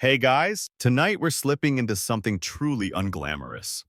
Hey guys, tonight we're slipping into something truly unglamorous.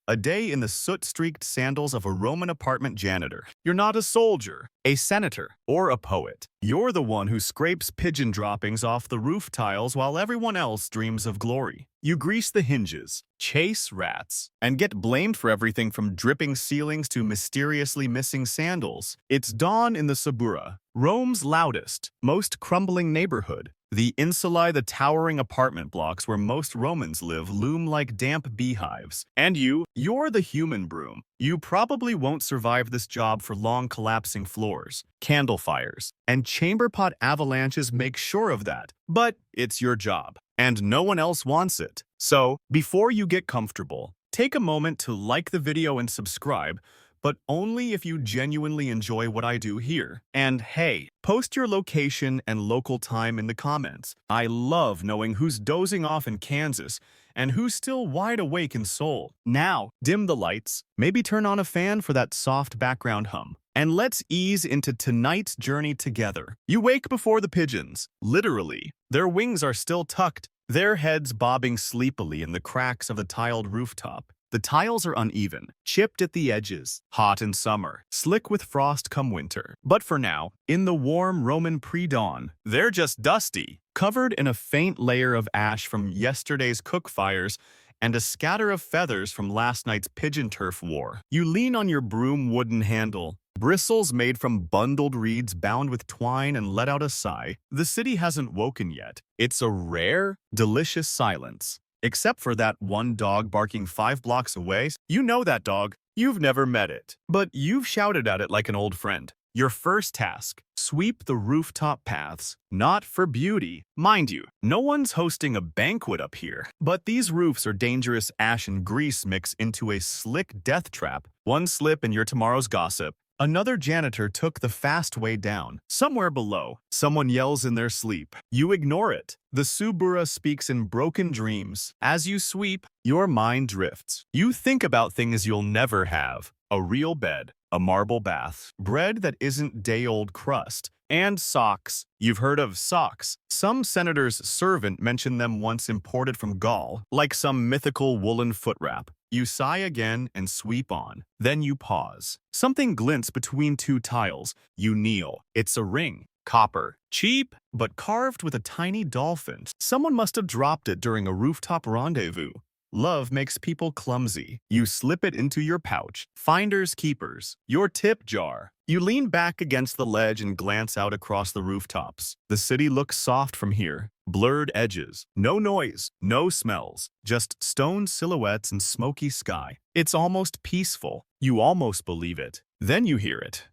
A day in the soot-streaked sandals of a Roman apartment janitor. You're not a soldier, a senator, or a poet. You're the one who scrapes pigeon droppings off the roof tiles while everyone else dreams of glory. You grease the hinges, chase rats, and get blamed for everything from dripping ceilings to mysteriously missing sandals. It's dawn in the Suburra, Rome's loudest, most crumbling neighborhood. The insulae, the towering apartment blocks where most Romans live, loom like damp beehives. And you're the human broom. You probably won't survive this job for long collapsing floors, candle fires, and chamber pot avalanches make sure of that. But it's your job, and no one else wants it. So, before you get comfortable, take a moment to like the video and subscribe, but only if you genuinely enjoy what I do here. And hey, post your location and local time in the comments. I love knowing who's dozing off in Kansas and who's still wide awake in Seoul. Now, dim the lights, maybe turn on a fan for that soft background hum, and let's ease into tonight's journey together. You wake before the pigeons, literally. Their wings are still tucked, their heads bobbing sleepily in the cracks of the tiled rooftop. The tiles are uneven, chipped at the edges, hot in summer, slick with frost come winter. But for now, in the warm Roman pre-dawn, they're just dusty, covered in a faint layer of ash from yesterday's cook fires and a scatter of feathers from last night's pigeon turf war. You lean on your broom wooden handle, bristles made from bundled reeds bound with twine, and let out a sigh. The city hasn't woken yet. It's a rare, delicious silence. Except for that one dog barking 5 blocks away. You know that dog. You've never met it, but you've shouted at it like an old friend. Your first task, sweep the rooftop paths. Not for beauty. Mind you, no one's hosting a banquet up here. But these roofs are dangerous ash and grease mix into a slick death trap. One slip and you're tomorrow's gossip. Another janitor took the fast way down. Somewhere below, someone yells in their sleep. You ignore it. The Suburra speaks in broken dreams. As you sweep, your mind drifts. You think about things you'll never have. A real bed, a marble bath, bread that isn't day-old crust, and socks. You've heard of socks. Some senator's servant mentioned them once imported from Gaul, like some mythical woolen foot wrap. You sigh again and sweep on. Then you pause. Something glints between 2 tiles. You kneel. It's a ring. Copper. Cheap, but carved with a tiny dolphin. Someone must have dropped it during a rooftop rendezvous. Love makes people clumsy. You slip it into your pouch. Finders keepers. Your tip jar. You lean back against the ledge and glance out across the rooftops. The city looks soft from here. Blurred edges. No noise. No smells. Just stone silhouettes and smoky sky. It's almost peaceful. You almost believe it. Then you hear it.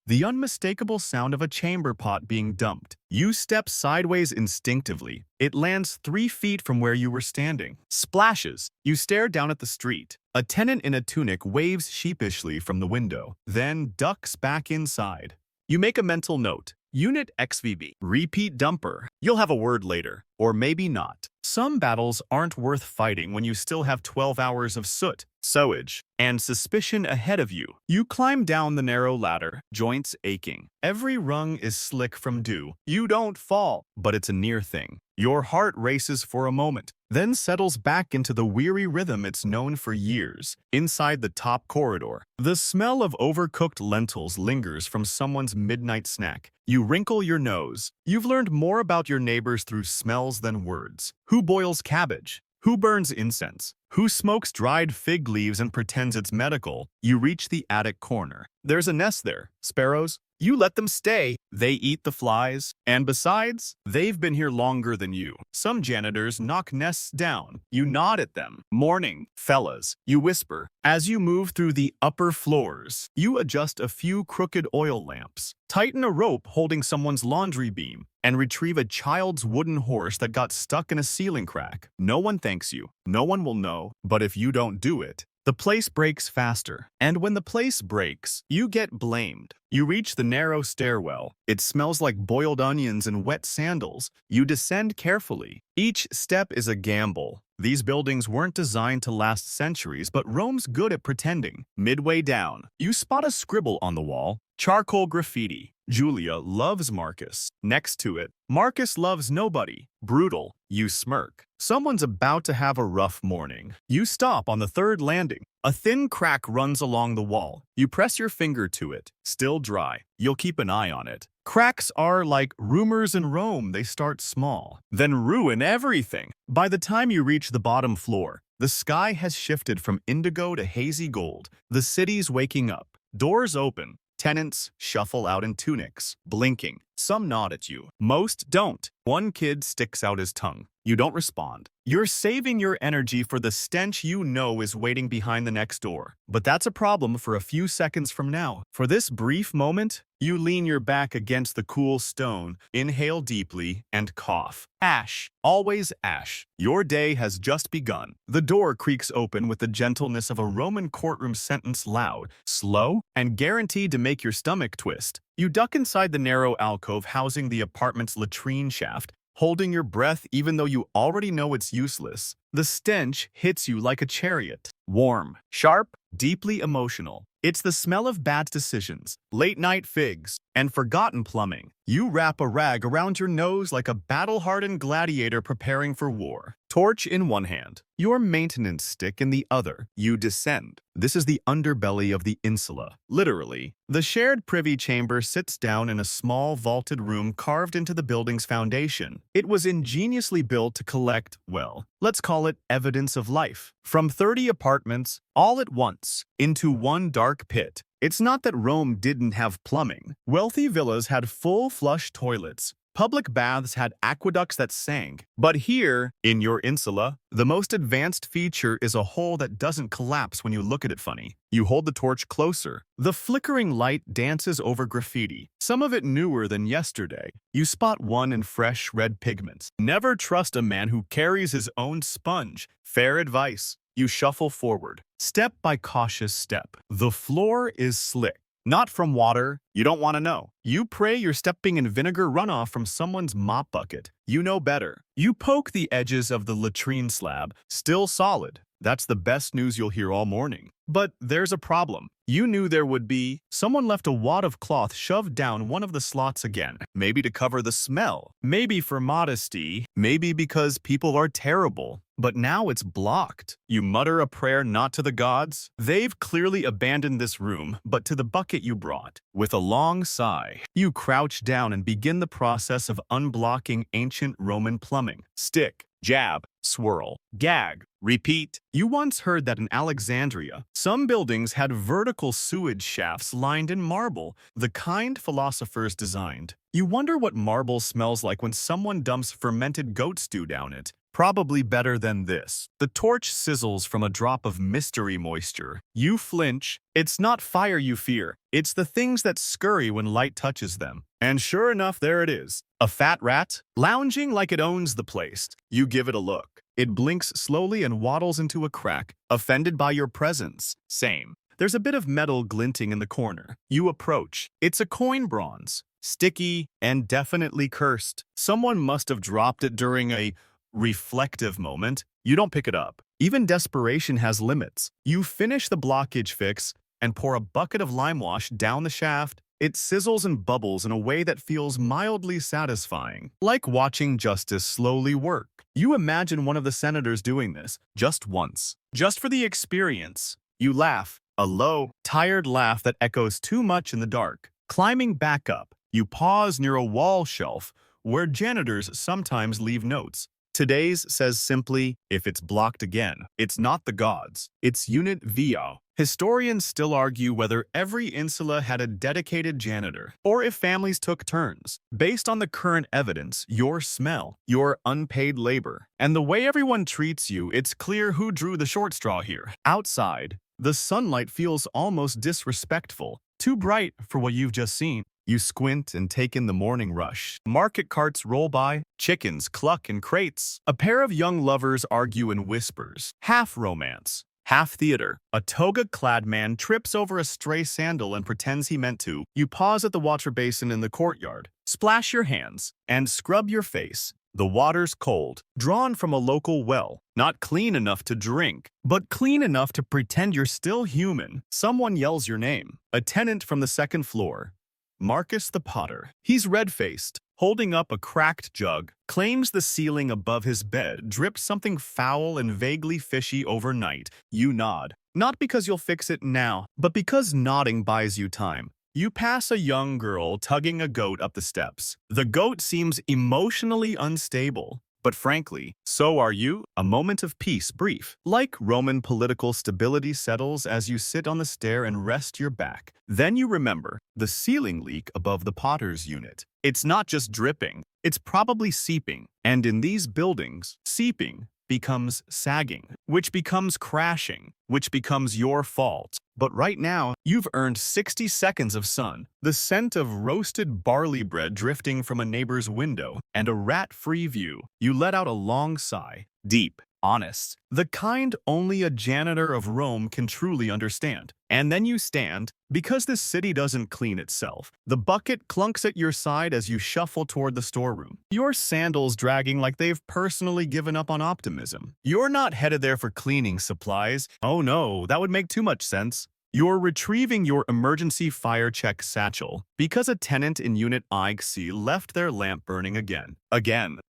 The unmistakable sound of a chamber pot being dumped. You step sideways instinctively. It lands 3 feet from where you were standing. Splashes. You stare down at the street. A tenant in a tunic waves sheepishly from the window, then ducks back inside. You make a mental note. Unit XVB. Repeat dumper. You'll have a word later. Or maybe not. Some battles aren't worth fighting when you still have 12 hours of soot, sewage, and suspicion ahead of you. You climb down the narrow ladder, joints aching. Every rung is slick from dew. You don't fall, but it's a near thing. Your heart races for a moment, then settles back into the weary rhythm it's known for years. Inside the top corridor, the smell of overcooked lentils lingers from someone's midnight snack. You wrinkle your nose. You've learned more about your neighbors through smells than words. Who boils cabbage? Who burns incense? Who smokes dried fig leaves and pretends it's medical? You reach the attic corner. There's a nest there. Sparrows? You let them stay. They eat the flies. And besides, they've been here longer than you. Some janitors knock nests down. You nod at them. Morning, fellas. You whisper. As you move through the upper floors, you adjust a few crooked oil lamps, tighten a rope holding someone's laundry beam, and retrieve a child's wooden horse that got stuck in a ceiling crack. No one thanks you. No one will know. But if you don't do it, the place breaks faster. And when the place breaks, you get blamed. You reach the narrow stairwell. It smells like boiled onions and wet sandals. You descend carefully. Each step is a gamble. These buildings weren't designed to last centuries, but Rome's good at pretending. Midway down, you spot a scribble on the wall. Charcoal graffiti. Julia loves Marcus. Next to it, Marcus loves nobody. Brutal. You smirk. Someone's about to have a rough morning. You stop on the third landing. A thin crack runs along the wall. You press your finger to it. Still dry. You'll keep an eye on it. Cracks are like rumors in Rome. They start small, then ruin everything. By the time you reach the bottom floor, the sky has shifted from indigo to hazy gold. The city's waking up. Doors open. Tenants shuffle out in tunics, blinking. Some nod at you. Most don't. One kid sticks out his tongue. You don't respond. You're saving your energy for the stench you know is waiting behind the next door. But that's a problem for a few seconds from now. For this brief moment, you lean your back against the cool stone, inhale deeply, and cough. Ash. Always ash. Your day has just begun. The door creaks open with the gentleness of a Roman courtroom sentence, loud, slow, and guaranteed to make your stomach twist. You duck inside the narrow alcove housing the apartment's latrine shaft, holding your breath even though you already know it's useless. The stench hits you like a chariot. Warm, sharp, deeply emotional. It's the smell of bad decisions, late-night figs, and forgotten plumbing. You wrap a rag around your nose like a battle-hardened gladiator preparing for war. Torch in one hand, your maintenance stick in the other. You descend. This is the underbelly of the insula. Literally, the shared privy chamber sits down in a small vaulted room carved into the building's foundation. It was ingeniously built to collect, well, let's call it evidence of life, from 30 apartments, all at once, into one dark pit. It's not that Rome didn't have plumbing. Wealthy villas had full flush toilets. Public baths had aqueducts that sang. But here, in your insula, the most advanced feature is a hole that doesn't collapse when you look at it funny. You hold the torch closer. The flickering light dances over graffiti, some of it newer than yesterday. You spot one in fresh red pigments. Never trust a man who carries his own sponge. Fair advice. You shuffle forward, step by cautious step. The floor is slick. Not from water, you don't want to know. You pray you're stepping in vinegar runoff from someone's mop bucket. You know better. You poke the edges of the latrine slab, still solid. That's the best news you'll hear all morning. But there's a problem. You knew there would be. Someone left a wad of cloth shoved down one of the slots again. Maybe to cover the smell. Maybe for modesty. Maybe because people are terrible. But now it's blocked. You mutter a prayer not to the gods. They've clearly abandoned this room, but to the bucket you brought. With a long sigh, you crouch down and begin the process of unblocking ancient Roman plumbing. Stick, jab, swirl, gag, repeat. You once heard that in Alexandria, some buildings had vertical sewage shafts lined in marble, the kind philosophers designed. You wonder what marble smells like when someone dumps fermented goat stew down it. Probably better than this. The torch sizzles from a drop of mystery moisture. You flinch. It's not fire you fear. It's the things that scurry when light touches them. And sure enough, there it is. A fat rat, lounging like it owns the place. You give it a look. It blinks slowly and waddles into a crack, offended by your presence. Same. There's a bit of metal glinting in the corner. You approach. It's a coin bronze. Sticky and definitely cursed. Someone must have dropped it during a reflective moment. You don't pick it up. Even desperation has limits. You finish the blockage fix and pour a bucket of lime wash down the shaft. It sizzles and bubbles in a way that feels mildly satisfying, like watching justice slowly work. You imagine one of the senators doing this, just once, just for the experience. You laugh, a low, tired laugh that echoes too much in the dark. Climbing back up, you pause near a wall shelf where janitors sometimes leave notes. Today's says simply, if it's blocked again, it's not the gods, it's Unit VO. Historians still argue whether every insula had a dedicated janitor, or if families took turns. Based on the current evidence, your smell, your unpaid labor, and the way everyone treats you, it's clear who drew the short straw here. Outside, the sunlight feels almost disrespectful, too bright for what you've just seen. You squint and take in the morning rush. Market carts roll by, chickens cluck in crates. A pair of young lovers argue in whispers. Half romance, half theater. A toga-clad man trips over a stray sandal and pretends he meant to. You pause at the water basin in the courtyard, splash your hands, and scrub your face. The water's cold, drawn from a local well, not clean enough to drink, but clean enough to pretend you're still human. Someone yells your name. A tenant from the second floor. Marcus the Potter. He's red-faced, holding up a cracked jug, claims the ceiling above his bed dripped something foul and vaguely fishy overnight. You nod. Not because you'll fix it now, but because nodding buys you time. You pass a young girl tugging a goat up the steps. The goat seems emotionally unstable, but frankly, so are you. A moment of peace, brief. Like Roman political stability settles as you sit on the stair and rest your back. Then you remember the ceiling leak above the Potter's unit. It's not just dripping, it's probably seeping. And in these buildings, seeping becomes sagging, which becomes crashing, which becomes your fault. But right now, you've earned 60 seconds of sun, the scent of roasted barley bread drifting from a neighbor's window, and a rat-free view. You let out a long sigh, deep, honest, the kind only a janitor of Rome can truly understand. And then you stand, because this city doesn't clean itself. The bucket clunks at your side as you shuffle toward the storeroom, your sandals dragging like they've personally given up on optimism. You're not headed there for cleaning supplies. Oh no, that would make too much sense. You're retrieving your emergency fire check satchel because a tenant in Unit IC left their lamp burning again.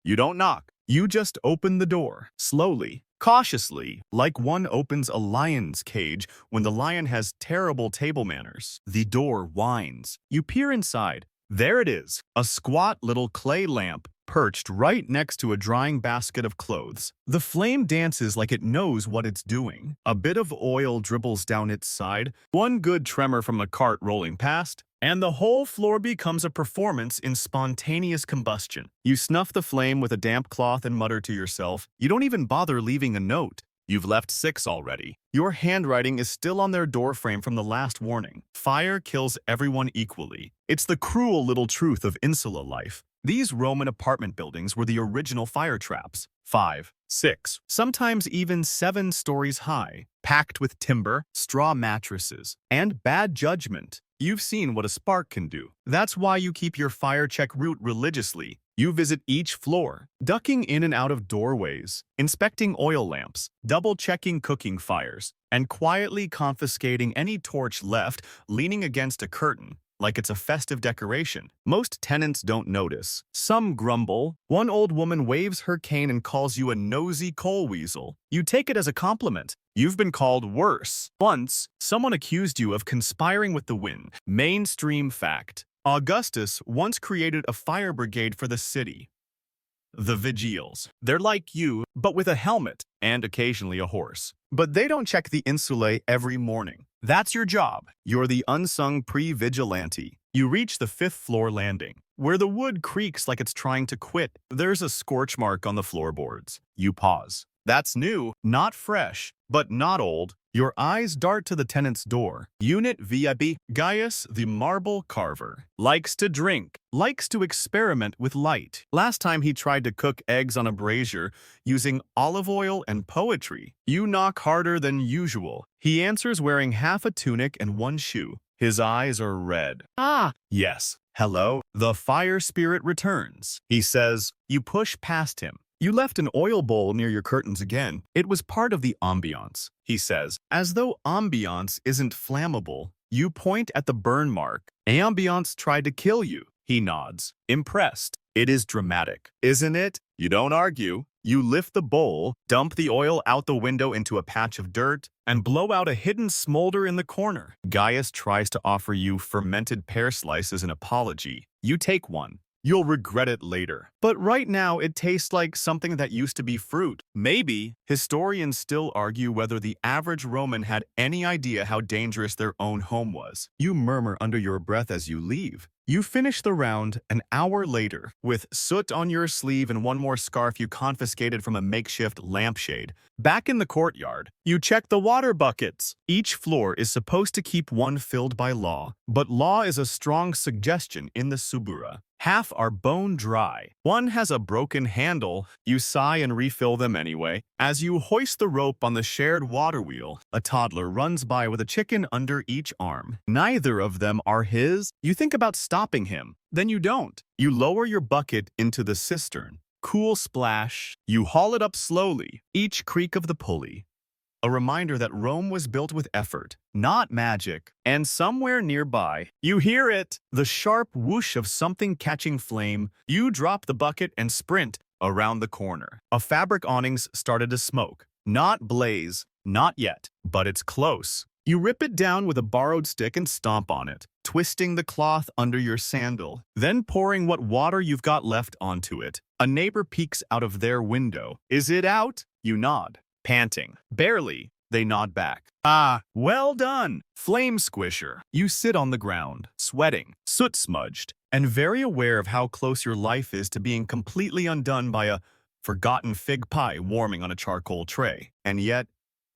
You don't knock. You just open the door, slowly, cautiously, like one opens a lion's cage when the lion has terrible table manners. The door whines. You peer inside. There it is, a squat little clay lamp perched right next to a drying basket of clothes. The flame dances like it knows what it's doing. A bit of oil dribbles down its side, one good tremor from the cart rolling past, and the whole floor becomes a performance in spontaneous combustion. You snuff the flame with a damp cloth and mutter to yourself. You don't even bother leaving a note. You've left 6 already. Your handwriting is still on their doorframe from the last warning. Fire kills everyone equally. It's the cruel little truth of insula life. These Roman apartment buildings were the original fire traps. 5, 6, sometimes even 7 stories high, packed with timber, straw mattresses, and bad judgment. You've seen what a spark can do. That's why you keep your fire check route religiously. You visit each floor, ducking in and out of doorways, inspecting oil lamps, double-checking cooking fires, and quietly confiscating any torch left leaning against a curtain, like it's a festive decoration. Most tenants don't notice. Some grumble. One old woman waves her cane and calls you a nosy coal weasel. You take it as a compliment. You've been called worse. Once, someone accused you of conspiring with the wind. Mainstream fact. Augustus once created a fire brigade for the city. The Vigiles. They're like you, but with a helmet and occasionally a horse. But they don't check the insulae every morning. That's your job. You're the unsung pre-vigilante. You reach the 5th floor landing, where the wood creaks like it's trying to quit. There's a scorch mark on the floorboards. You pause. That's new, not fresh, but not old. Your eyes dart to the tenant's door. Unit VIP. Gaius, the marble carver. Likes to drink. Likes to experiment with light. Last time he tried to cook eggs on a brazier using olive oil and poetry. You knock harder than usual. He answers wearing half a tunic and 1 shoe. His eyes are red. Ah, yes. Hello. The fire spirit returns. He says. You push past him. You left an oil bowl near your curtains again. It was part of the ambiance, he says. As though ambiance isn't flammable, you point at the burn mark. Ambiance tried to kill you. He nods, impressed. It is dramatic, isn't it? You don't argue. You lift the bowl, dump the oil out the window into a patch of dirt, and blow out a hidden smolder in the corner. Gaius tries to offer you fermented pear slices as an apology. You take one. You'll regret it later. But right now, it tastes like something that used to be fruit. Maybe historians still argue whether the average Roman had any idea how dangerous their own home was. You murmur under your breath as you leave. You finish the round an hour later, with soot on your sleeve and one more scarf you confiscated from a makeshift lampshade. Back in the courtyard, you check the water buckets. Each floor is supposed to keep one filled by law, but law is a strong suggestion in the Subura. Half are bone dry. One has a broken handle. You sigh and refill them anyway. As you hoist the rope on the shared water wheel, a toddler runs by with a chicken under each arm. Neither of them are his. You think about stopping him. Then you don't. You lower your bucket into the cistern. Cool splash. You haul it up slowly, each creak of the pulley. A reminder that Rome was built with effort, not magic. And somewhere nearby, you hear it, the sharp whoosh of something catching flame. You drop the bucket and sprint around the corner. A fabric awnings started to smoke. Not blaze, not yet, but it's close. You rip it down with a borrowed stick and stomp on it, twisting the cloth under your sandal, then pouring what water you've got left onto it. A neighbor peeks out of their window. Is it out? You nod. Panting. Barely. They nod back. Ah, well done, flame squisher. You sit on the ground, sweating, soot-smudged, and very aware of how close your life is to being completely undone by a forgotten fig pie warming on a charcoal tray. And yet,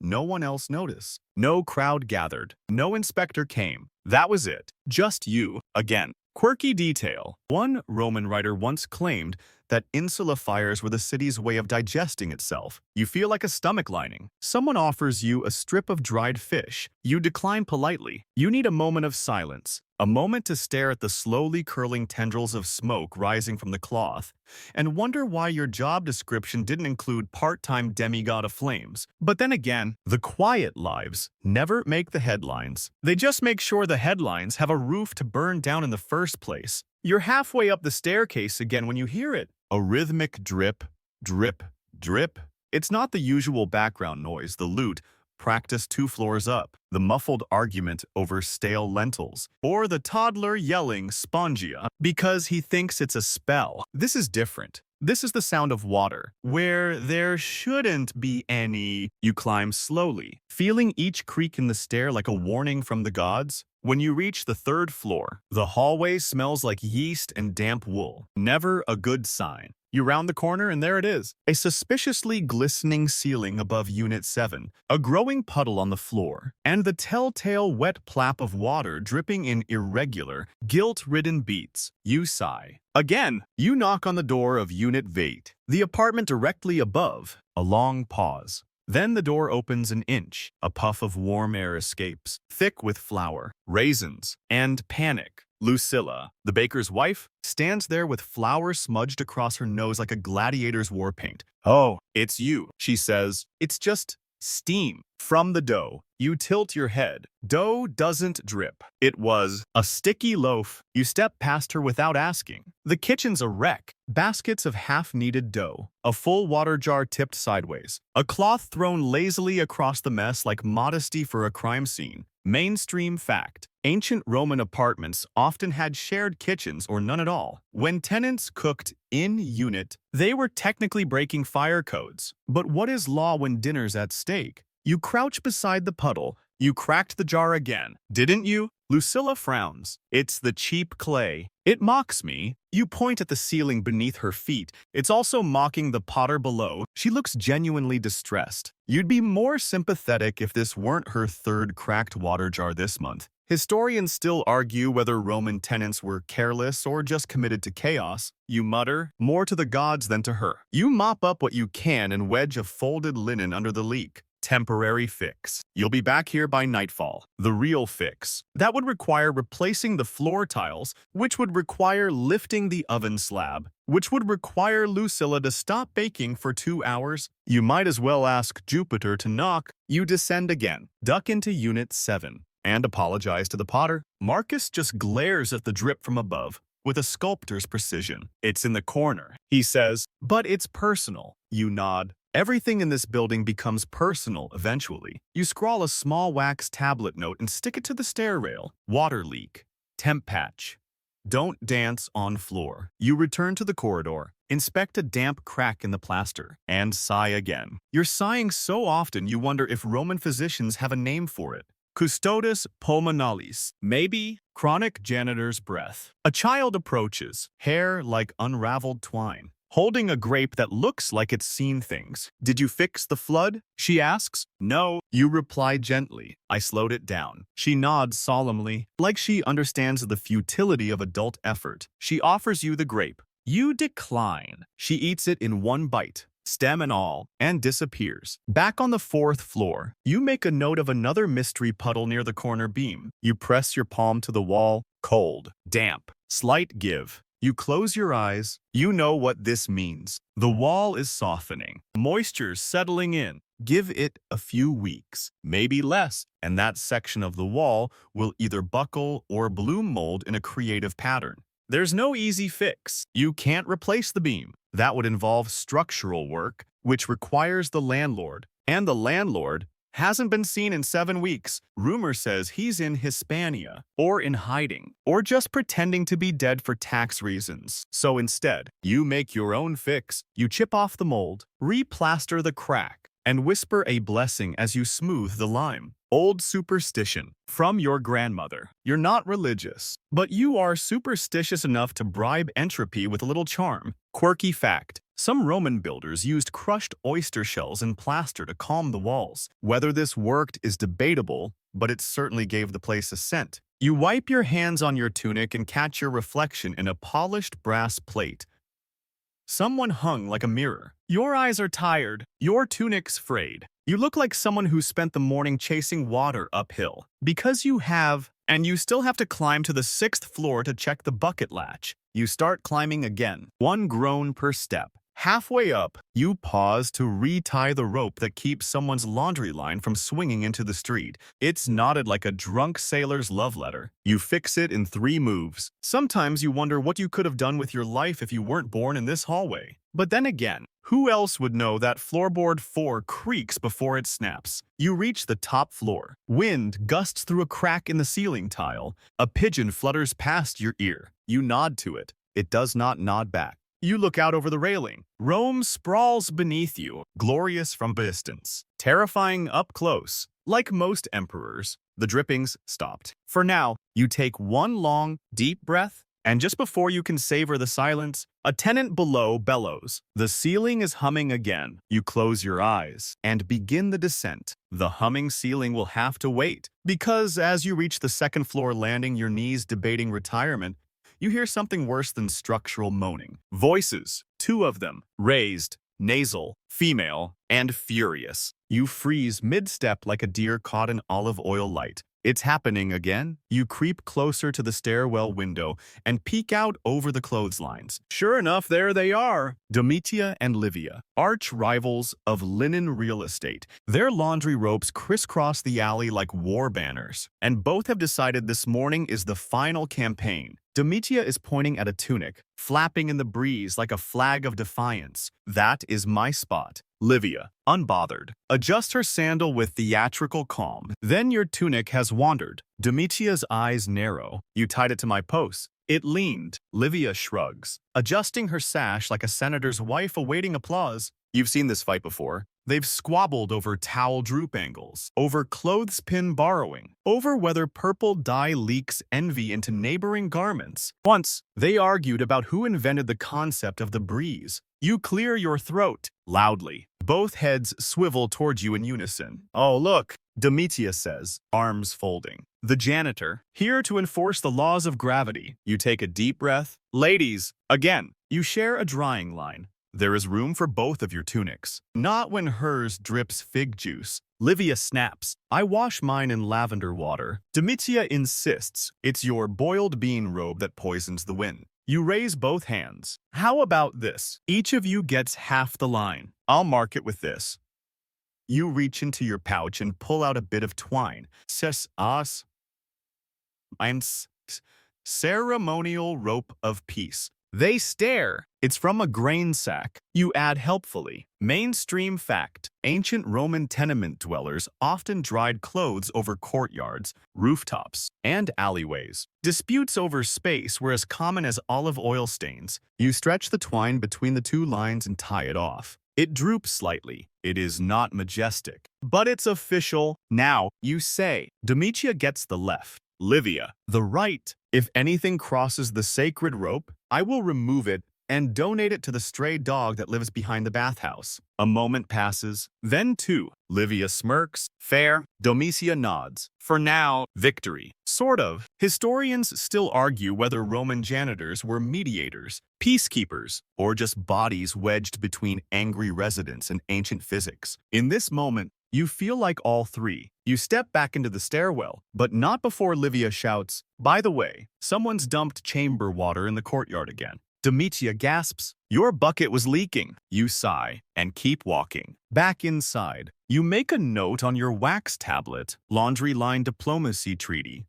no one else noticed. No crowd gathered. No inspector came. That was it. Just you, again. Quirky detail. One Roman writer once claimed that insula fires were the city's way of digesting itself. You feel like a stomach lining. Someone offers you a strip of dried fish. You decline politely. You need a moment of silence. A moment to stare at the slowly curling tendrils of smoke rising from the cloth, and wonder why your job description didn't include part-time demigod of flames. But then again, the quiet lives never make the headlines. They just make sure the headlines have a roof to burn down in the first place. You're halfway up the staircase again when you hear it. A rhythmic drip, drip, drip. It's not the usual background noise, the lute, practiced 2 floors up, the muffled argument over stale lentils, or the toddler yelling spongia because he thinks it's a spell. This is different. This is the sound of water, where there shouldn't be any. You climb slowly, feeling each creak in the stair like a warning from the gods. When you reach the 3rd floor, the hallway smells like yeast and damp wool. Never a good sign. You round the corner and there it is, a suspiciously glistening ceiling above Unit 7, a growing puddle on the floor, and the telltale wet plap of water dripping in irregular, guilt-ridden beats. You sigh. Again, you knock on the door of Unit 8, the apartment directly above. A long pause. Then the door opens an inch. A puff of warm air escapes, thick with flour, raisins, and panic. Lucilla, the baker's wife, stands there with flour smudged across her nose like a gladiator's war paint. Oh, it's you, she says. It's just steam from the dough. You tilt your head. Dough doesn't drip. It was a sticky loaf. You step past her without asking. The kitchen's a wreck. Baskets of half-kneaded dough. A full water jar tipped sideways. A cloth thrown lazily across the mess like modesty for a crime scene. Mainstream fact. Ancient Roman apartments often had shared kitchens or none at all. When tenants cooked in unit, they were technically breaking fire codes. But what is law when dinner's at stake? You crouch beside the puddle. You cracked the jar again, didn't you? Lucilla frowns. It's the cheap clay. It mocks me. You point at the ceiling beneath her feet. It's also mocking the potter below. She looks genuinely distressed. You'd be more sympathetic if this weren't her 3rd cracked water jar this month. Historians still argue whether Roman tenants were careless or just committed to chaos. You mutter, more to the gods than to her. You mop up what you can and wedge a folded linen under the leak. Temporary fix. You'll be back here by nightfall. The real fix. That would require replacing the floor tiles, which would require lifting the oven slab, which would require Lucilla to stop baking for 2 hours. You might as well ask Jupiter to knock. You descend again, duck into Unit 7, and apologize to the potter. Marcus just glares at the drip from above with a sculptor's precision. It's in the corner, he says, but it's personal. You nod. Everything in this building becomes personal eventually. You scrawl a small wax tablet note and stick it to the stair rail. Water leak. Temp patch. Don't dance on floor. You return to the corridor, inspect a damp crack in the plaster, and sigh again. You're sighing so often you wonder if Roman physicians have a name for it. Custodes pulmonalis. Maybe chronic janitor's breath. A child approaches, hair like unraveled twine, holding a grape that looks like it's seen things. Did you fix the flood? She asks. No. You reply gently. I slowed it down. She nods solemnly, like she understands the futility of adult effort. She offers you the grape. You decline. She eats it in one bite, stem and all, and disappears. Back on the 4th floor, you make a note of another mystery puddle near the corner beam. You press your palm to the wall. Cold. Damp. Slight give. You close your eyes. You know what this means. The wall is softening. Moisture's settling in. Give it a few weeks, maybe less, and that section of the wall will either buckle or bloom mold in a creative pattern. There's no easy fix. You can't replace the beam. That would involve structural work, which requires the landlord. And the landlord hasn't been seen in 7 weeks. Rumor says he's in Hispania, or in hiding, or just pretending to be dead for tax reasons. So instead, you make your own fix. You chip off the mold, replaster the crack, and whisper a blessing as you smooth the lime. Old superstition from your grandmother. You're not religious, but you are superstitious enough to bribe entropy with a little charm. Quirky fact: some Roman builders used crushed oyster shells and plaster to calm the walls. Whether this worked is debatable, but it certainly gave the place a scent. You wipe your hands on your tunic and catch your reflection in a polished brass plate. Someone hung like a mirror. Your eyes are tired. Your tunic's frayed. You look like someone who spent the morning chasing water uphill. Because you have, and you still have to climb to the 6th floor to check the bucket latch. You start climbing again, 1 groan per step. Halfway up, you pause to retie the rope that keeps someone's laundry line from swinging into the street. It's knotted like a drunk sailor's love letter. You fix it in 3 moves. Sometimes you wonder what you could have done with your life if you weren't born in this hallway. But then again, who else would know that floorboard 4 creaks before it snaps? You reach the top floor. Wind gusts through a crack in the ceiling tile. A pigeon flutters past your ear. You nod to it. It does not nod back. You look out over the railing. Rome sprawls beneath you, glorious from distance, terrifying up close. Like most emperors, the drippings stopped. For now, you take 1 long, deep breath, and just before you can savor the silence, a tenant below bellows. The ceiling is humming again. You close your eyes and begin the descent. The humming ceiling will have to wait, because as you reach the 2nd floor landing, your knees debating retirement, you hear something worse than structural moaning. Voices, 2 of them, raised, nasal, female, and furious. You freeze mid-step like a deer caught in olive oil light. It's happening again. You creep closer to the stairwell window and peek out over the clotheslines. Sure enough, there they are. Domitia and Livia, arch rivals of linen real estate. Their laundry ropes crisscross the alley like war banners, and both have decided this morning is the final campaign. Domitia is pointing at a tunic, flapping in the breeze like a flag of defiance. That is my spot. Livia, unbothered, adjusts her sandal with theatrical calm. Then your tunic has wandered. Domitia's eyes narrow. You tied it to my post. It leaned. Livia shrugs, adjusting her sash like a senator's wife awaiting applause. You've seen this fight before. They've squabbled over towel droop angles, over clothespin borrowing, over whether purple dye leaks envy into neighboring garments. Once, they argued about who invented the concept of the breeze. You clear your throat loudly. Both heads swivel towards you in unison. Oh, look, Domitia says, arms folding. The janitor, here to enforce the laws of gravity. You take a deep breath. Ladies, again, you share a drying line. There is room for both of your tunics. Not when hers drips fig juice. Livia snaps. I wash mine in lavender water. Domitia insists. It's your boiled bean robe that poisons the wind. You raise both hands. How about this? Each of you gets half the line. I'll mark it with this. You reach into your pouch and pull out a bit of twine. Says us. Mine's ceremonial rope of peace. They stare. It's from a grain sack. You add helpfully. Mainstream fact. Ancient Roman tenement dwellers often dried clothes over courtyards, rooftops, and alleyways. Disputes over space were as common as olive oil stains. You stretch the twine between the 2 lines and tie it off. It droops slightly. It is not majestic, but it's official. Now, you say. Domitia gets the left. Livia, the right. If anything crosses the sacred rope, I will remove it and donate it to the stray dog that lives behind the bathhouse. A moment passes, then 2. Livia smirks. Fair. Domitia nods. For now, victory. Sort of. Historians still argue whether Roman janitors were mediators, peacekeepers, or just bodies wedged between angry residents and ancient physics. In this moment, You feel like all three. You step back into the stairwell, but not before Livia shouts, "By the way, someone's dumped chamber water in the courtyard again." Demetia gasps, "Your bucket was leaking." You sigh and keep walking. Back inside, you make a note on your wax tablet, laundry line diplomacy treaty.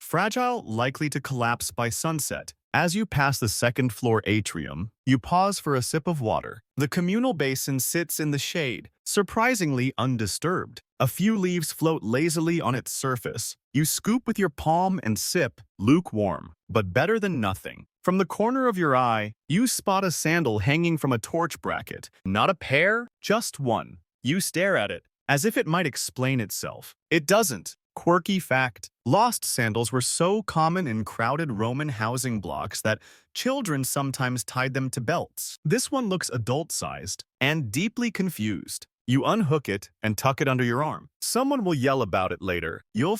Fragile, likely to collapse by sunset. As you pass the second-floor atrium, you pause for a sip of water. The communal basin sits in the shade, surprisingly undisturbed. A few leaves float lazily on its surface. You scoop with your palm and sip, lukewarm, but better than nothing. From the corner of your eye, you spot a sandal hanging from a torch bracket. Not a pair, just one. You stare at it, as if it might explain itself. It doesn't. Quirky fact, lost sandals were so common in crowded Roman housing blocks that children sometimes tied them to belts. This one looks adult-sized and deeply confused. You unhook it and tuck it under your arm. Someone will yell about it later. You'll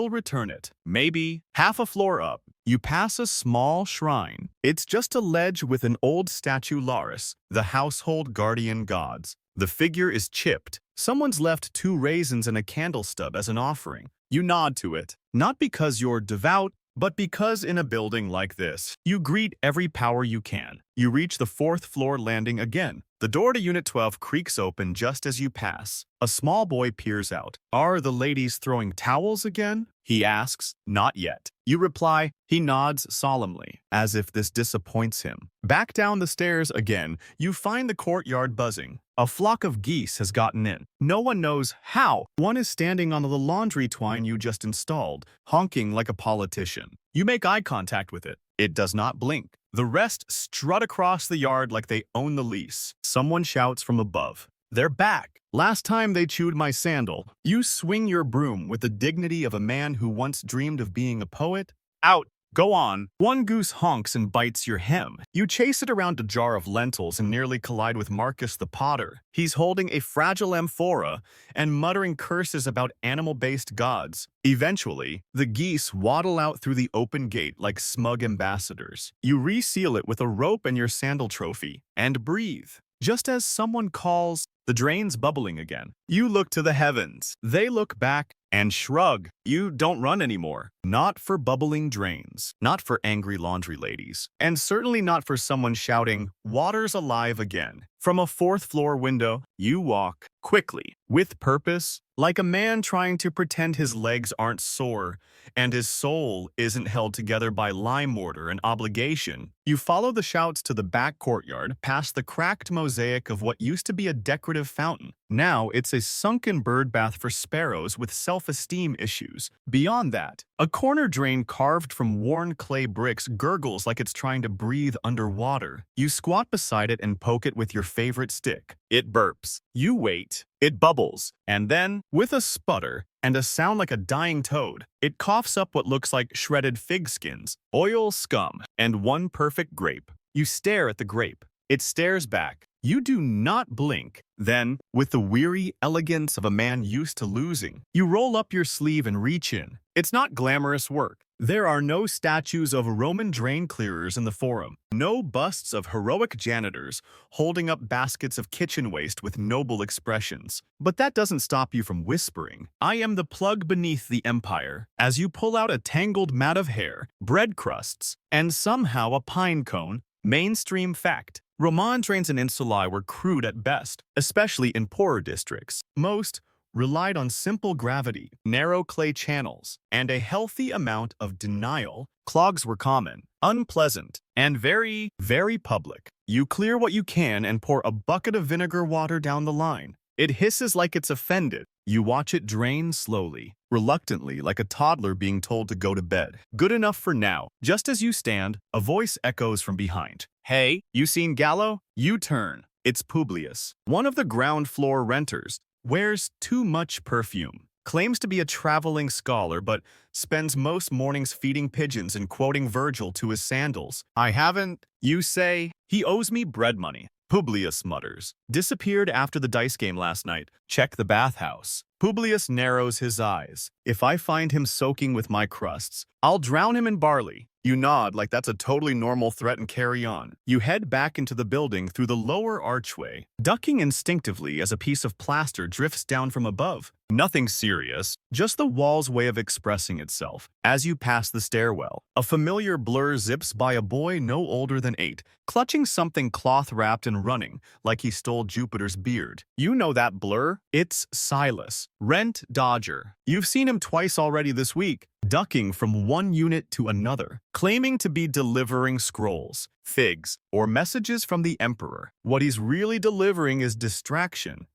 return it. Maybe half a floor up, you pass a small shrine. It's just a ledge with an old statue Laris, the household guardian gods. The figure is chipped. Someone's left 2 raisins and a candle stub as an offering. You nod to it, not because you're devout, but because in a building like this, you greet every power you can. You reach the 4th floor landing again. The door to Unit 12 creaks open just as you pass. A small boy peers out. "Are the ladies throwing towels again?" he asks. "Not yet." You reply. He nods solemnly, as if this disappoints him. Back down the stairs again, you find the courtyard buzzing. A flock of geese has gotten in. No one knows how. One is standing on the laundry twine you just installed, honking like a politician. You make eye contact with it. It does not blink. The rest strut across the yard like they own the lease. Someone shouts from above. "They're back. Last time they chewed my sandal." You swing your broom with the dignity of a man who once dreamed of being a poet. "Out. Go on." One goose honks and bites your hem. You chase it around a jar of lentils and nearly collide with Marcus the potter. He's holding a fragile amphora and muttering curses about animal-based gods. Eventually, the geese waddle out through the open gate like smug ambassadors. You reseal it with a rope and your sandal trophy, and breathe. Just as someone calls, the drain's bubbling again. You look to the heavens. They look back and shrug. You don't run anymore. Not for bubbling drains. Not for angry laundry ladies. And certainly not for someone shouting, "Water's alive again." From a 4th-floor window, you walk, quickly, with purpose, like a man trying to pretend his legs aren't sore and his soul isn't held together by lime mortar and obligation. You follow the shouts to the back courtyard, past the cracked mosaic of what used to be a decorative fountain. Now it's a sunken birdbath for sparrows with self-esteem issues. Beyond that, a corner drain carved from worn clay bricks gurgles like it's trying to breathe underwater. You squat beside it and poke it with your favorite stick. It burps. You wait. It bubbles. And then, with a sputter and a sound like a dying toad, it coughs up what looks like shredded fig skins, oil, scum, and one perfect grape. You stare at the grape. It stares back. You do not blink. Then, with the weary elegance of a man used to losing, you roll up your sleeve and reach in. It's not glamorous work. There are no statues of Roman drain clearers in the forum. No busts of heroic janitors holding up baskets of kitchen waste with noble expressions. But that doesn't stop you from whispering, "I am the plug beneath the empire," as you pull out a tangled mat of hair, bread crusts, and somehow a pine cone. Mainstream fact. Roman drains and insulae were crude at best, especially in poorer districts. Most relied on simple gravity, narrow clay channels, and a healthy amount of denial. Clogs were common, unpleasant, and very, very public. You clear what you can and pour a bucket of vinegar water down the line. It hisses like it's offended. You watch it drain slowly, reluctantly, like a toddler being told to go to bed. Good enough for now. Just as you stand, a voice echoes from behind. "Hey, you seen Gallo?" You turn. It's Publius, one of the ground floor renters. Wears too much perfume. Claims to be a traveling scholar, but spends most mornings feeding pigeons and quoting Virgil to his sandals. "I haven't," you say. "He owes me bread money." Publius mutters. "Disappeared after the dice game last night. Check the bathhouse." Publius narrows his eyes. "If I find him soaking with my crusts, I'll drown him in barley." You nod like that's a totally normal threat and carry on. You head back into the building through the lower archway, ducking instinctively as a piece of plaster drifts down from above. Nothing serious, just the wall's way of expressing itself. As you pass the stairwell, a familiar blur zips by a boy no older than 8, clutching something cloth-wrapped and running, like he stole Jupiter's beard. You know that blur? It's Silas, Rent Dodger. You've seen him twice already this week, ducking from one unit to another, claiming to be delivering scrolls, figs, or messages from the Emperor. What he's really delivering is distraction,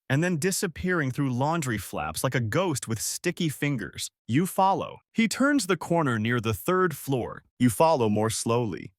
and then disappearing through laundry flaps like a ghost with sticky fingers. You follow. He turns the corner near the 3rd floor. You follow more slowly.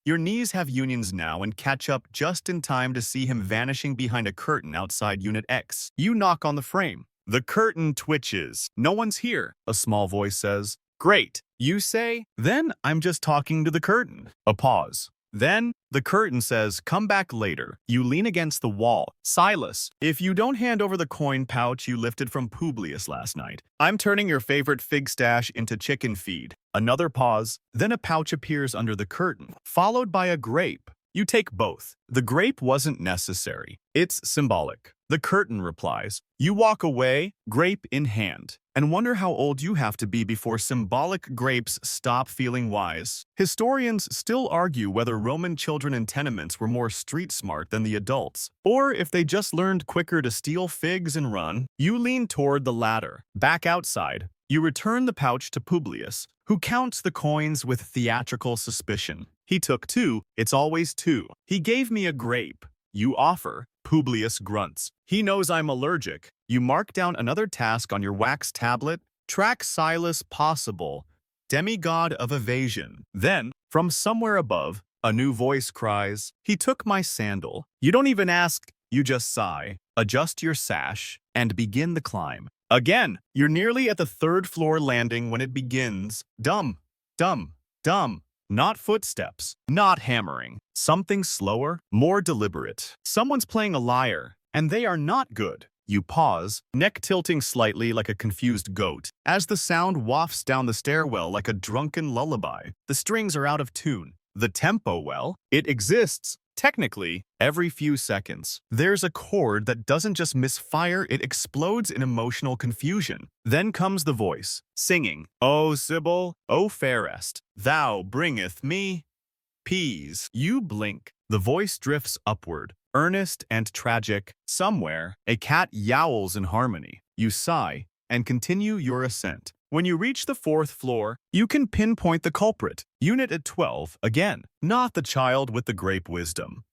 Your knees have unions now and catch up just in time to see him vanishing behind a curtain outside Unit X. You knock on the frame. The curtain twitches. No one's here, a small voice says. Great, you say? Then I'm just talking to the curtain. A pause. Then, the curtain says, come back later. You lean against the wall. Silas, if you don't hand over the coin pouch you lifted from Publius last night, I'm turning your favorite fig stash into chicken feed. Another pause. Then a pouch appears under the curtain, followed by a grape. You take both. The grape wasn't necessary. It's symbolic. The curtain replies. You walk away, grape in hand, and wonder how old you have to be before symbolic grapes stop feeling wise. Historians still argue whether Roman children in tenements were more street smart than the adults, or if they just learned quicker to steal figs and run. You lean toward the latter. Back outside, you return the pouch to Publius, who counts the coins with theatrical suspicion. He took 2, it's always 2. He gave me a grape. You offer. Publius grunts. He knows I'm allergic. You mark down another task on your wax tablet. Track Silas possible. Demigod of evasion. Then, from somewhere above, a new voice cries, he took my sandal. You don't even ask, you just sigh, adjust your sash, and begin the climb. Again, you're nearly at the 3rd floor landing when it begins. Dum, dum, dum. Not footsteps, not hammering. Something slower, more deliberate. Someone's playing a lyre, and they are not good. You pause, neck tilting slightly like a confused goat, as the sound wafts down the stairwell like a drunken lullaby. The strings are out of tune. The tempo, well, it exists, technically, every few seconds. There's a chord that doesn't just misfire, it explodes in emotional confusion. Then comes the voice, singing, O Sibyl, O fairest, thou bringeth me peas. You blink. The voice drifts upward, earnest and tragic. Somewhere, a cat yowls in harmony. You sigh and continue your ascent. When you reach the 4th floor, you can pinpoint the culprit. Unit at 12, again, not the child with the grape wisdom.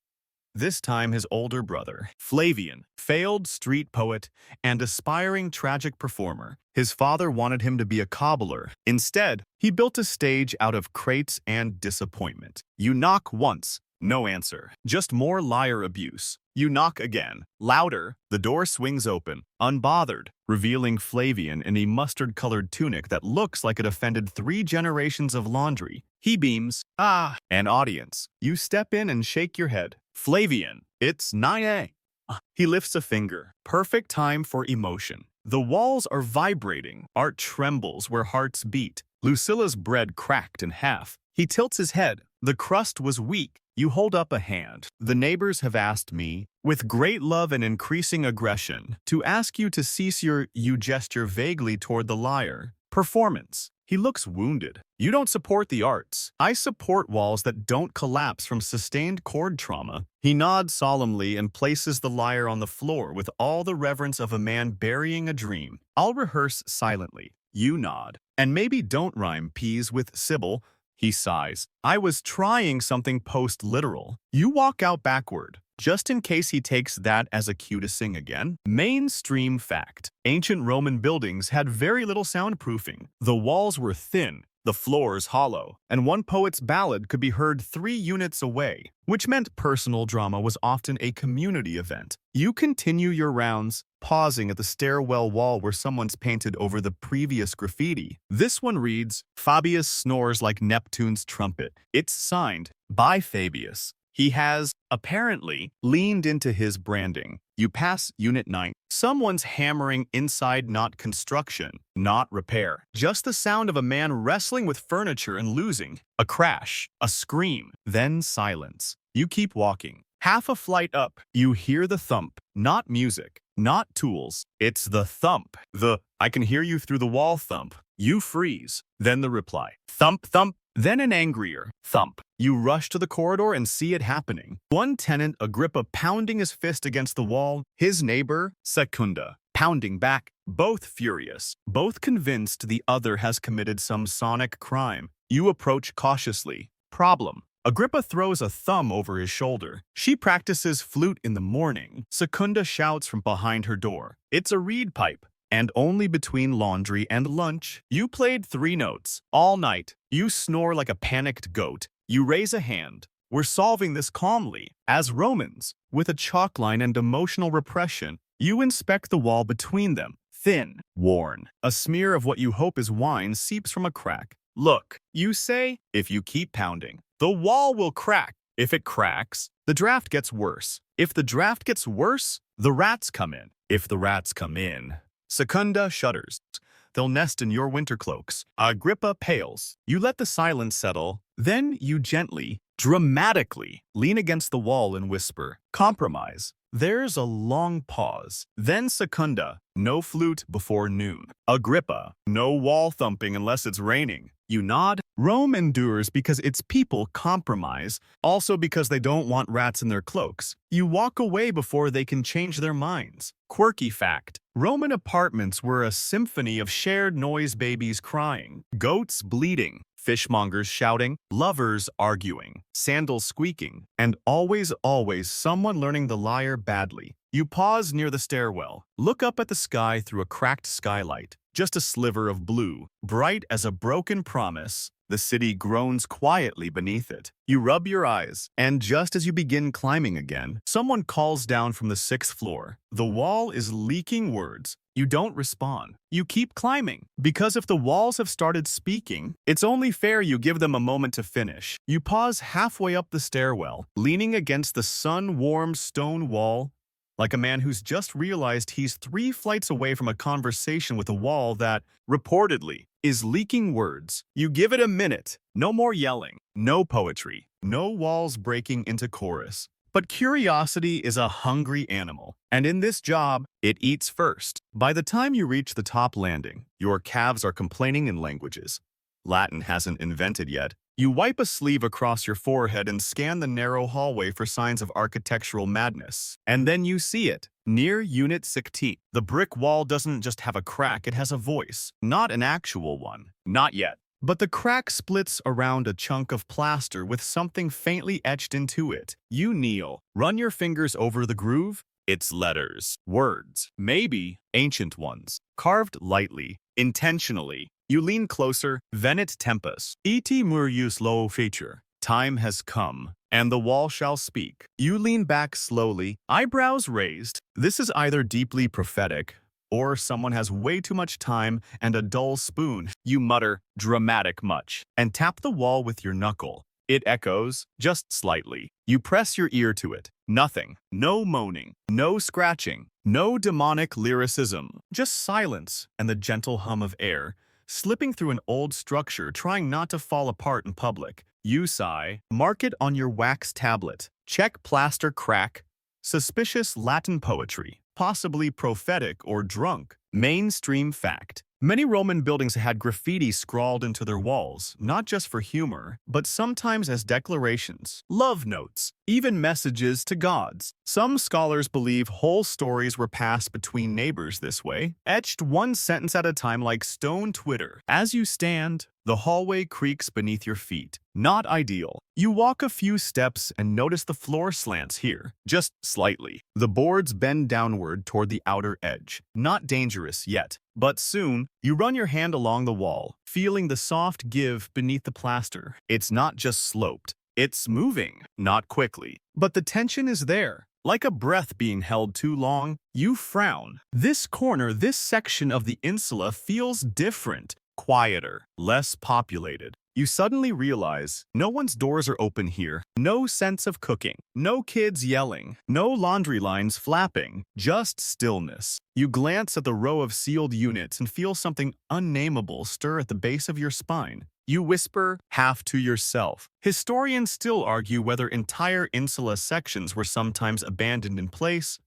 This time his older brother, Flavian, failed street poet and aspiring tragic performer. His father wanted him to be a cobbler. Instead, he built a stage out of crates and disappointment. You knock once. No answer. Just more liar abuse. You knock again. Louder. The door swings open, unbothered, revealing Flavian in a mustard-colored tunic that looks like it offended 3 generations of laundry. He beams. Ah! An audience. You step in and shake your head. Flavian, it's 9A. He lifts a finger. Perfect time for emotion. The walls are vibrating. Art trembles where hearts beat. Lucilla's bread cracked in half. He tilts his head. The crust was weak. You hold up a hand. The neighbors have asked me, with great love and increasing aggression, to ask you to cease your, you gesture vaguely toward the lyre, performance. He looks wounded. You don't support the arts. I support walls that don't collapse from sustained chord trauma. He nods solemnly and places the lyre on the floor with all the reverence of a man burying a dream. I'll rehearse silently. You nod. And maybe don't rhyme peas with Sibyl. He sighs. I was trying something post-literal. You walk out backward, just in case he takes that as a cue to sing again. Mainstream fact. Ancient Roman buildings had very little soundproofing. The walls were thin, the floors hollow, and one poet's ballad could be heard 3 units away, which meant personal drama was often a community event. You continue your rounds, pausing at the stairwell wall where someone's painted over the previous graffiti. This one reads, Fabius snores like Neptune's trumpet. It's signed by Fabius. He has, apparently, leaned into his branding. You pass Unit 9. Someone's hammering inside, not construction, not repair. Just the sound of a man wrestling with furniture and losing. A crash, a scream, then silence. You keep walking. Half a flight up, you hear the thump. Not music, not tools. It's the thump. I can hear you through the wall thump. You freeze. Then the reply. Thump, thump. Then an angrier thump. You rush to the corridor and see it happening. One tenant, Agrippa, pounding his fist against the wall. His neighbor, Secunda, pounding back. Both furious, both convinced the other has committed some sonic crime. You approach cautiously. Problem. Agrippa throws a thumb over his shoulder. She practices flute in the morning. Secunda shouts from behind her door. It's a reed pipe. And only between laundry and lunch. You played 3 notes. All night. You snore like a panicked goat. You raise a hand. We're solving this calmly. As Romans, with a chalk line and emotional repression, you inspect the wall between them. Thin, worn. A smear of what you hope is wine seeps from a crack. Look, you say, if you keep pounding, the wall will crack. If it cracks, the draft gets worse. If the draft gets worse, the rats come in. If the rats come in... Secunda shudders. They'll nest in your winter cloaks. Agrippa pales. You let the silence settle. Then you gently, dramatically, lean against the wall and whisper, compromise. There's a long pause. Then Secunda, no flute before noon. Agrippa, no wall thumping unless it's raining. You nod. Rome endures because its people compromise, also because they don't want rats in their cloaks. You walk away before they can change their minds. Quirky fact. Roman apartments were a symphony of shared noise, babies crying, goats bleating, fishmongers shouting, lovers arguing, sandals squeaking, and always someone learning the lyre badly. You pause near the stairwell, look up at the sky through a cracked skylight, just a sliver of blue, bright as a broken promise. The city groans quietly beneath it. You rub your eyes, and just as you begin climbing again, someone calls down from the 6th floor. The wall is leaking words. You don't respond. You keep climbing, because if the walls have started speaking, it's only fair you give them a moment to finish. You pause halfway up the stairwell, leaning against the sun-warmed stone wall, like a man who's just realized he's 3 flights away from a conversation with a wall that, reportedly, is leaking words. You give it a minute. No more yelling. No poetry. No walls breaking into chorus. But curiosity is a hungry animal, and in this job, it eats first. By the time you reach the top landing, your calves are complaining in languages Latin hasn't invented yet. You wipe a sleeve across your forehead and scan the narrow hallway for signs of architectural madness. And then you see it. Near Unit 16, the brick wall doesn't just have a crack, it has a voice. Not an actual one. Not yet. But the crack splits around a chunk of plaster with something faintly etched into it. You kneel, run your fingers over the groove. It's letters, words, maybe ancient ones, carved lightly, intentionally. You lean closer, venit tempus, et murius lo feature. Time has come, and the wall shall speak. You lean back slowly, eyebrows raised. This is either deeply prophetic, or someone has way too much time and a dull spoon. You mutter, dramatic much, and tap the wall with your knuckle. It echoes, just slightly. You press your ear to it. Nothing. No moaning. No scratching. No demonic lyricism. Just silence and the gentle hum of air, slipping through an old structure, trying not to fall apart in public. You sigh. Mark it on your wax tablet. Check plaster crack. Suspicious Latin poetry. Possibly prophetic or drunk. Mainstream fact. Many Roman buildings had graffiti scrawled into their walls, not just for humor, but sometimes as declarations, love notes, even messages to gods. Some scholars believe whole stories were passed between neighbors this way, etched one sentence at a time like stone Twitter. As you stand, the hallway creaks beneath your feet. Not ideal. You walk a few steps and notice the floor slants here, just slightly. The boards bend downward toward the outer edge. Not dangerous yet, but soon, you run your hand along the wall, feeling the soft give beneath the plaster. It's not just sloped. It's moving, not quickly, but the tension is there. Like a breath being held too long, you frown. This corner, this section of the insula feels different, quieter, less populated. You suddenly realize no one's doors are open here. No sense of cooking. No kids yelling. No laundry lines flapping. Just stillness. You glance at the row of sealed units and feel something unnameable stir at the base of your spine. You whisper, half to yourself. Historians still argue whether entire insula sections were sometimes abandoned in place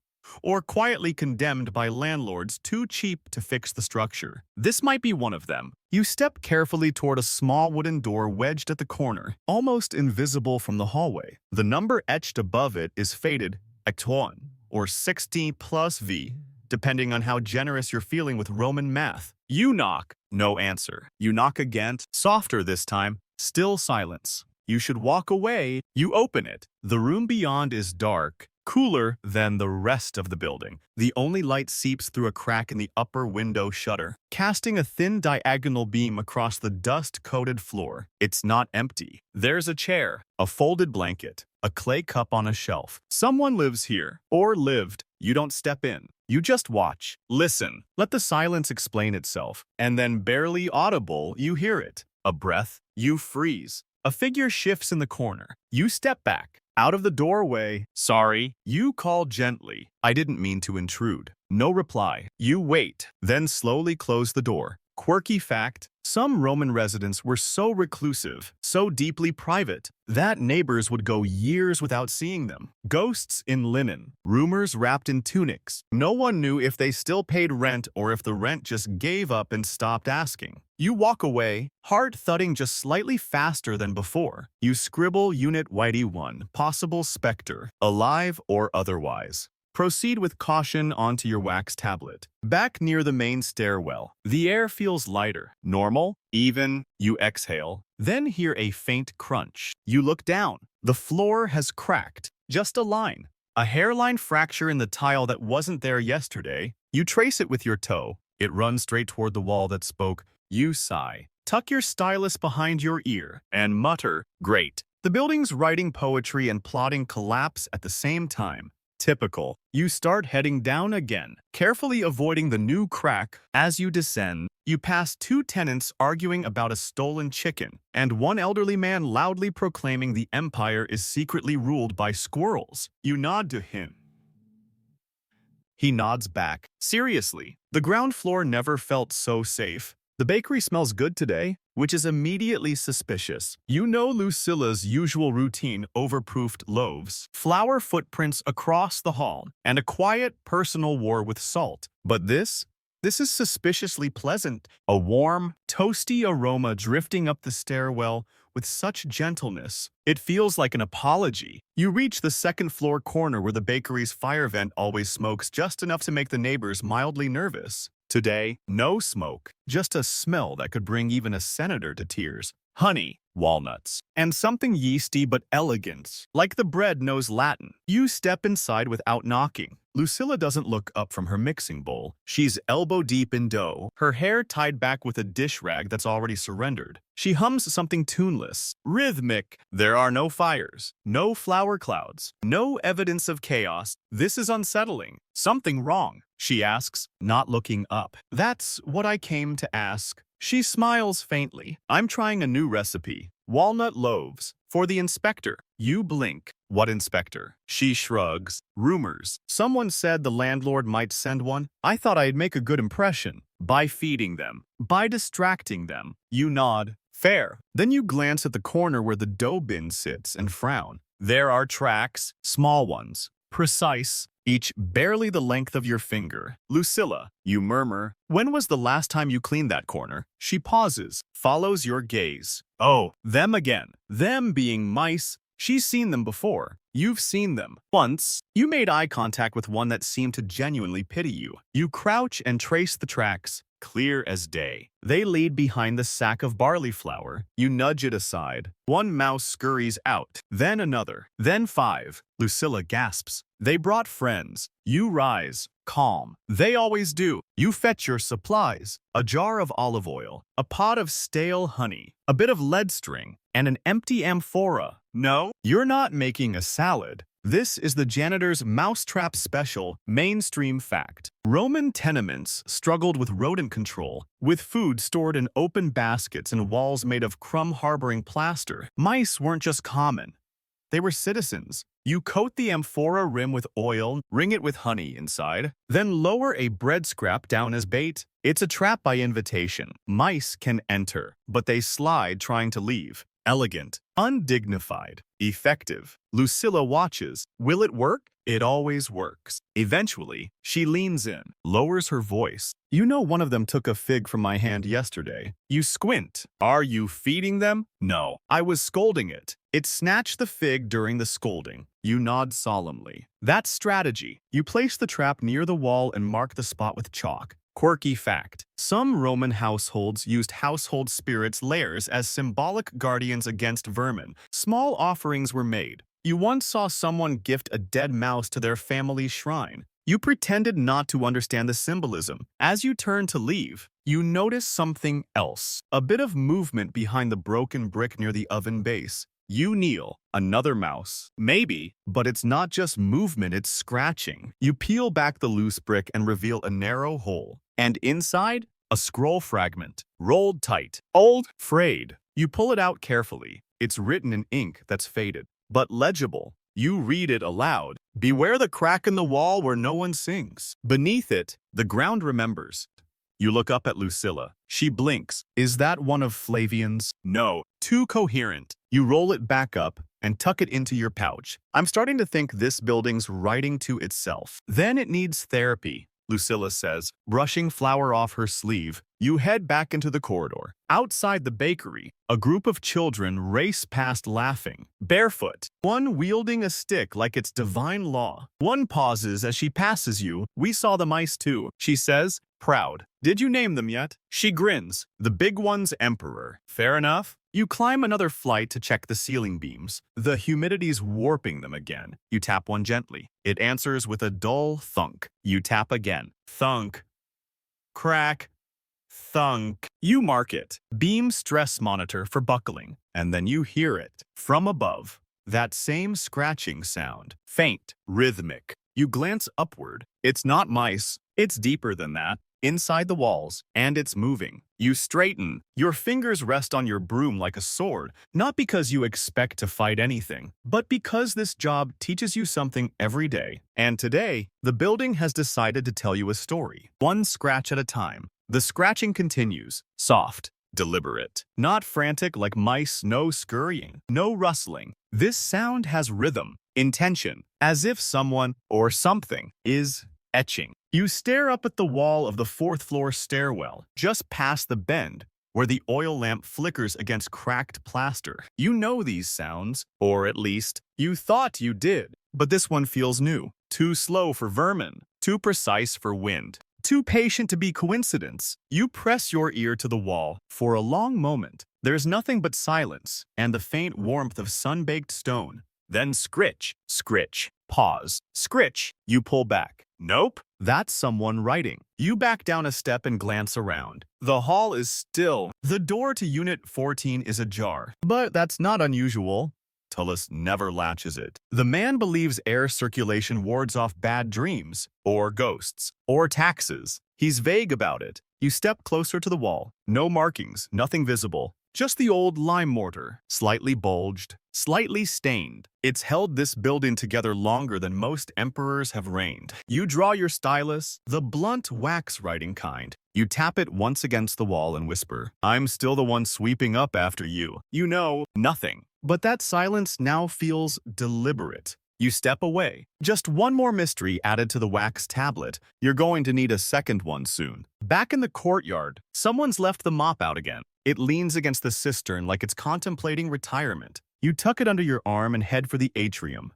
or quietly condemned by landlords too cheap to fix the structure. This might be one of them. You step carefully toward a small wooden door wedged at the corner, almost invisible from the hallway. The number etched above it is faded Act 1, or 60 plus V, depending on how generous you're feeling with Roman math. You knock. No answer. You knock again, softer this time. Still silence. You should walk away. You open it. The room beyond is dark, cooler than the rest of the building. The only light seeps through a crack in the upper window shutter, casting a thin diagonal beam across the dust-coated floor. It's not empty. There's a chair, a folded blanket, a clay cup on a shelf. Someone lives here, or lived. You don't step in. You just watch. Listen. Let the silence explain itself. And then, barely audible, you hear it. A breath. You freeze. A figure shifts in the corner. You step back. Out of the doorway. Sorry. You call gently. I didn't mean to intrude. No reply. You wait, then slowly close the door. Quirky fact, some Roman residents were so reclusive, so deeply private, that neighbors would go years without seeing them. Ghosts in linen, rumors wrapped in tunics. No one knew if they still paid rent or if the rent just gave up and stopped asking. You walk away, heart thudding just slightly faster than before. You scribble Unit Whitey 1, possible specter, alive or otherwise. Proceed with caution onto your wax tablet. Back near the main stairwell, the air feels lighter. Normal, even, you exhale. Then hear a faint crunch. You look down. The floor has cracked. Just a line. A hairline fracture in the tile that wasn't there yesterday. You trace it with your toe. It runs straight toward the wall that spoke. You sigh. Tuck your stylus behind your ear and mutter, great. The building's writing poetry and plotting collapse at the same time. Typical. You start heading down again, carefully avoiding the new crack. As you descend, you pass two tenants arguing about a stolen chicken, and one elderly man loudly proclaiming the empire is secretly ruled by squirrels. You nod to him. He nods back. Seriously, the ground floor never felt so safe. The bakery smells good today, which is immediately suspicious. You know Lucilla's usual routine: overproofed loaves, flour footprints across the hall, and a quiet personal war with salt. But this is suspiciously pleasant. A warm, toasty aroma drifting up the stairwell with such gentleness. It feels like an apology. You reach the second floor corner where the bakery's fire vent always smokes just enough to make the neighbors mildly nervous. Today, no smoke, just a smell that could bring even a senator to tears. Honey, walnuts, and something yeasty but elegant, like the bread knows Latin. You step inside without knocking. Lucilla doesn't look up from her mixing bowl. She's elbow-deep in dough, her hair tied back with a dish rag that's already surrendered. She hums something tuneless, rhythmic. There are no fires, no flower clouds, no evidence of chaos. This is unsettling. Something wrong, she asks, not looking up. That's what I came to ask. She smiles faintly. I'm trying a new recipe. Walnut loaves. For the inspector. You blink. What inspector? She shrugs. Rumors. Someone said the landlord might send one. I thought I'd make a good impression. By feeding them. By distracting them. You nod. Fair. Then you glance at the corner where the dough bin sits and frown. There are tracks. Small ones. Precise. Each barely the length of your finger. Lucilla, you murmur. When was the last time you cleaned that corner? She pauses, follows your gaze. Oh, them again. Them being mice. She's seen them before. You've seen them. Once, you made eye contact with one that seemed to genuinely pity you. You crouch and trace the tracks, clear as day. They lead behind the sack of barley flour. You nudge it aside. One mouse scurries out, then another, then five. Lucilla gasps. They brought friends. You rise, calm. They always do. You fetch your supplies. A jar of olive oil, a pot of stale honey, a bit of lead string, and an empty amphora. No, you're not making a salad. This is the Janitor's Mousetrap Special mainstream fact. Roman tenements struggled with rodent control, with food stored in open baskets and walls made of crumb-harboring plaster. Mice weren't just common. They were citizens. You coat the amphora rim with oil, ring it with honey inside, then lower a bread scrap down as bait. It's a trap by invitation. Mice can enter, but they slide trying to leave. Elegant, undignified, effective. Lucilla watches. Will it work? It always works. Eventually, she leans in, lowers her voice. You know one of them took a fig from my hand yesterday. You squint. Are you feeding them? No. I was scolding it. It snatched the fig during the scolding. You nod solemnly. That's strategy. You place the trap near the wall and mark the spot with chalk. Quirky fact. Some Roman households used household spirits layers as symbolic guardians against vermin. Small offerings were made. You once saw someone gift a dead mouse to their family shrine. You pretended not to understand the symbolism. As you turn to leave, you notice something else. A bit of movement behind the broken brick near the oven base. You kneel. Another mouse. Maybe, but it's not just movement, it's scratching. You peel back the loose brick and reveal a narrow hole. And inside, a scroll fragment. Rolled tight. Old. Frayed. You pull it out carefully. It's written in ink that's faded, but legible. You read it aloud. Beware the crack in the wall where no one sings. Beneath it, the ground remembers. You look up at Lucilla. She blinks. Is that one of Flavian's? No. Too coherent. You roll it back up and tuck it into your pouch. I'm starting to think this building's writing to itself. Then it needs therapy, Lucilla says, brushing flour off her sleeve. You head back into the corridor. Outside the bakery, a group of children race past laughing, barefoot, one wielding a stick like it's divine law. One pauses as she passes you. We saw the mice too, she says, proud. Did you name them yet? She grins. The big one's Emperor. Fair enough. You climb another flight to check the ceiling beams. The humidity's warping them again. You tap one gently. It answers with a dull thunk. You tap again. Thunk. Crack. Thunk. You mark it. Beam stress monitor for buckling. And then you hear it. From above. That same scratching sound. Faint. Rhythmic. You glance upward. It's not mice. It's deeper than that. Inside the walls, and it's moving. You straighten. Your fingers rest on your broom like a sword, not because you expect to fight anything, but because this job teaches you something every day. And today, the building has decided to tell you a story, one scratch at a time. The scratching continues, soft, deliberate, not frantic like mice, no scurrying, no rustling. This sound has rhythm, intention, as if someone or something is etching. You stare up at the wall of the fourth-floor stairwell, just past the bend, where the oil lamp flickers against cracked plaster. You know these sounds, or at least, you thought you did. But this one feels new, too slow for vermin, too precise for wind, too patient to be coincidence. You press your ear to the wall. For a long moment, there's nothing but silence and the faint warmth of sun-baked stone. Then scritch, scritch, pause, scritch. You pull back. Nope, that's someone writing. You back down a step and glance around. The hall is still. The door to Unit 14 is ajar. But that's not unusual. Tullus never latches it. The man believes air circulation wards off bad dreams, or ghosts, or taxes. He's vague about it. You step closer to the wall. No markings, nothing visible. Just the old lime mortar, slightly bulged, slightly stained. It's held this building together longer than most emperors have reigned. You draw your stylus, the blunt wax writing kind. You tap it once against the wall and whisper, I'm still the one sweeping up after you. You know, nothing. But that silence now feels deliberate. You step away. Just one more mystery added to the wax tablet. You're going to need a second one soon. Back in the courtyard, someone's left the mop out again. It leans against the cistern like it's contemplating retirement. You tuck it under your arm and head for the atrium.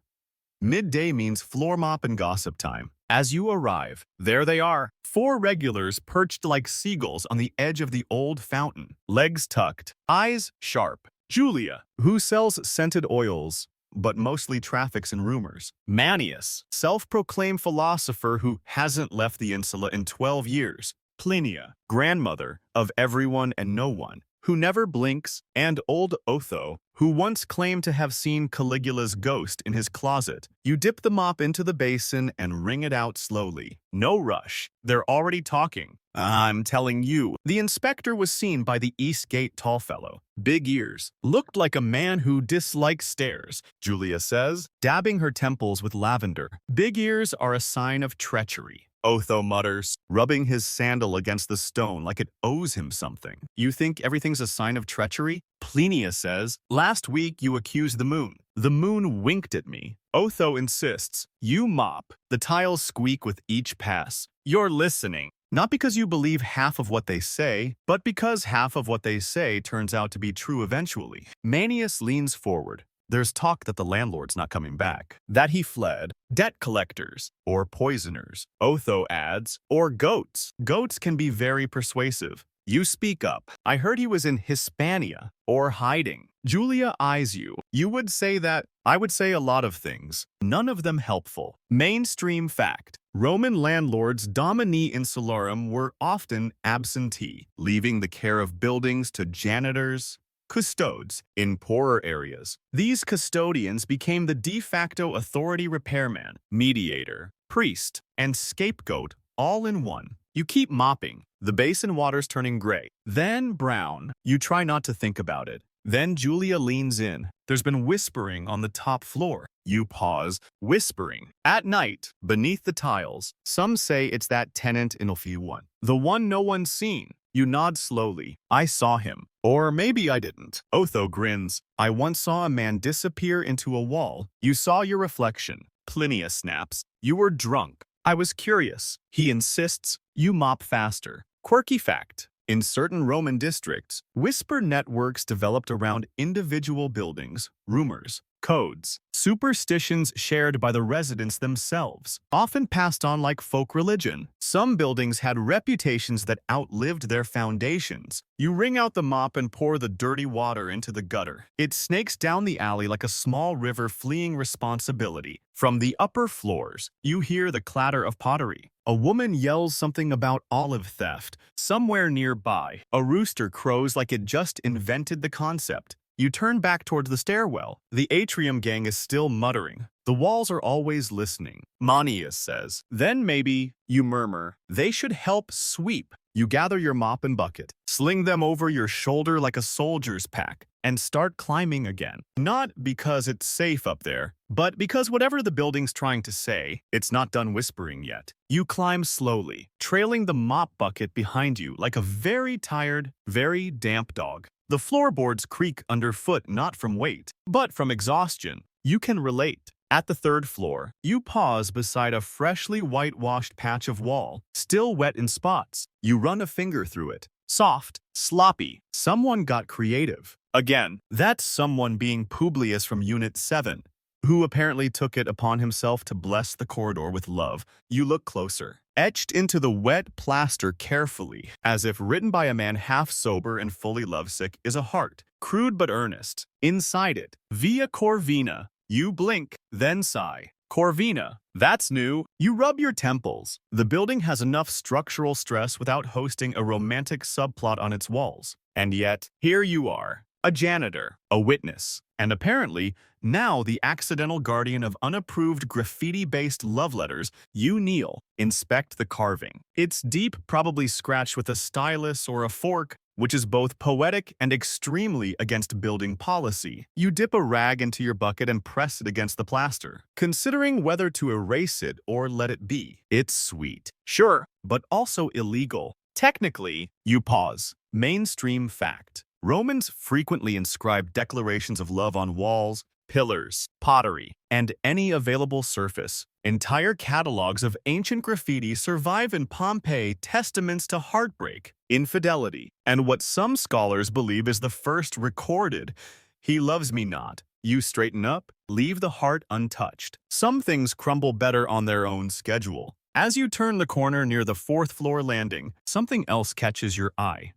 Midday means floor mop and gossip time. As you arrive, there they are. 4 regulars perched like seagulls on the edge of the old fountain. Legs tucked, eyes sharp. Julia, who sells scented oils, but mostly traffics in rumors. Manius, self-proclaimed philosopher who hasn't left the insula in 12 years. Plinia, grandmother of everyone and no one. who never blinks, and old Otho, who once claimed to have seen Caligula's ghost in his closet. You dip the mop into the basin and wring it out slowly. No rush. They're already talking. I'm telling you, the inspector was seen by the East Gate tall fellow. Big ears. Looked like a man who dislikes stairs, Julia says, dabbing her temples with lavender. Big ears are a sign of treachery. Otho mutters, rubbing his sandal against the stone like it owes him something. You think everything's a sign of treachery? Plinia says, last week you accused the moon. The moon winked at me. Otho insists, you mop. The tiles squeak with each pass. You're listening. Not because you believe half of what they say, but because half of what they say turns out to be true eventually. Manius leans forward. There's talk that the landlord's not coming back, that he fled, debt collectors, or poisoners. Otho adds, or goats. Goats can be very persuasive. You speak up. I heard he was in Hispania, or hiding. Julia eyes you. You would say that. I would say a lot of things, none of them helpful. Mainstream fact. Roman landlords domini insularum were often absentee, leaving the care of buildings to janitors, custodes in poorer areas. These custodians became the de facto authority repairman, mediator, priest, and scapegoat all in one. You keep mopping. The basin water's turning gray, then brown. You try not to think about it. Then Julia leans in. There's been whispering on the top floor. You pause, whispering. At night, beneath the tiles, some say it's that tenant in Ophi 1. The one no one's seen. You nod slowly. I saw him. Or maybe I didn't. Otho grins. I once saw a man disappear into a wall. You saw your reflection. Plinia snaps. You were drunk. I was curious. He insists. You mop faster. Quirky fact. In certain Roman districts, whisper networks developed around individual buildings, rumors, codes, superstitions shared by the residents themselves, often passed on like folk religion. Some buildings had reputations that outlived their foundations. You wring out the mop and pour the dirty water into the gutter. It snakes down the alley like a small river fleeing responsibility. From the upper floors, you hear the clatter of pottery. A woman yells something about olive theft. Somewhere nearby, a rooster crows like it just invented the concept. You turn back towards the stairwell. The atrium gang is still muttering. The walls are always listening. Manius says. Then maybe, you murmur, they should help sweep. You gather your mop and bucket, sling them over your shoulder like a soldier's pack, and start climbing again. Not because it's safe up there, but because whatever the building's trying to say, it's not done whispering yet. You climb slowly, trailing the mop bucket behind you like a very tired, very damp dog. The floorboards creak underfoot not from weight, but from exhaustion. You can relate. At the third floor, you pause beside a freshly whitewashed patch of wall, still wet in spots. You run a finger through it. Soft, sloppy. Someone got creative. Again, that's someone being Publius from Unit 7, who apparently took it upon himself to bless the corridor with love. You look closer. Etched into the wet plaster carefully, as if written by a man half sober and fully lovesick, is a heart, crude but earnest. Inside it, Via Corvina. You blink, then sigh. Corvina. That's new. You rub your temples. The building has enough structural stress without hosting a romantic subplot on its walls. And yet, here you are, a janitor, a witness, and apparently, now the accidental guardian of unapproved graffiti-based love letters. You kneel, inspect the carving. It's deep, probably scratched with a stylus or a fork, which is both poetic and extremely against building policy. You dip a rag into your bucket and press it against the plaster, considering whether to erase it or let it be. It's sweet. Sure, but also illegal. Technically, you pause. Mainstream fact. Romans frequently inscribed declarations of love on walls, pillars, pottery, and any available surface. Entire catalogs of ancient graffiti survive in Pompeii, testaments to heartbreak, infidelity, and what some scholars believe is the first recorded, "He loves me not." You straighten up, leave the heart untouched. Some things crumble better on their own schedule. As you turn the corner near the fourth floor landing, something else catches your eye.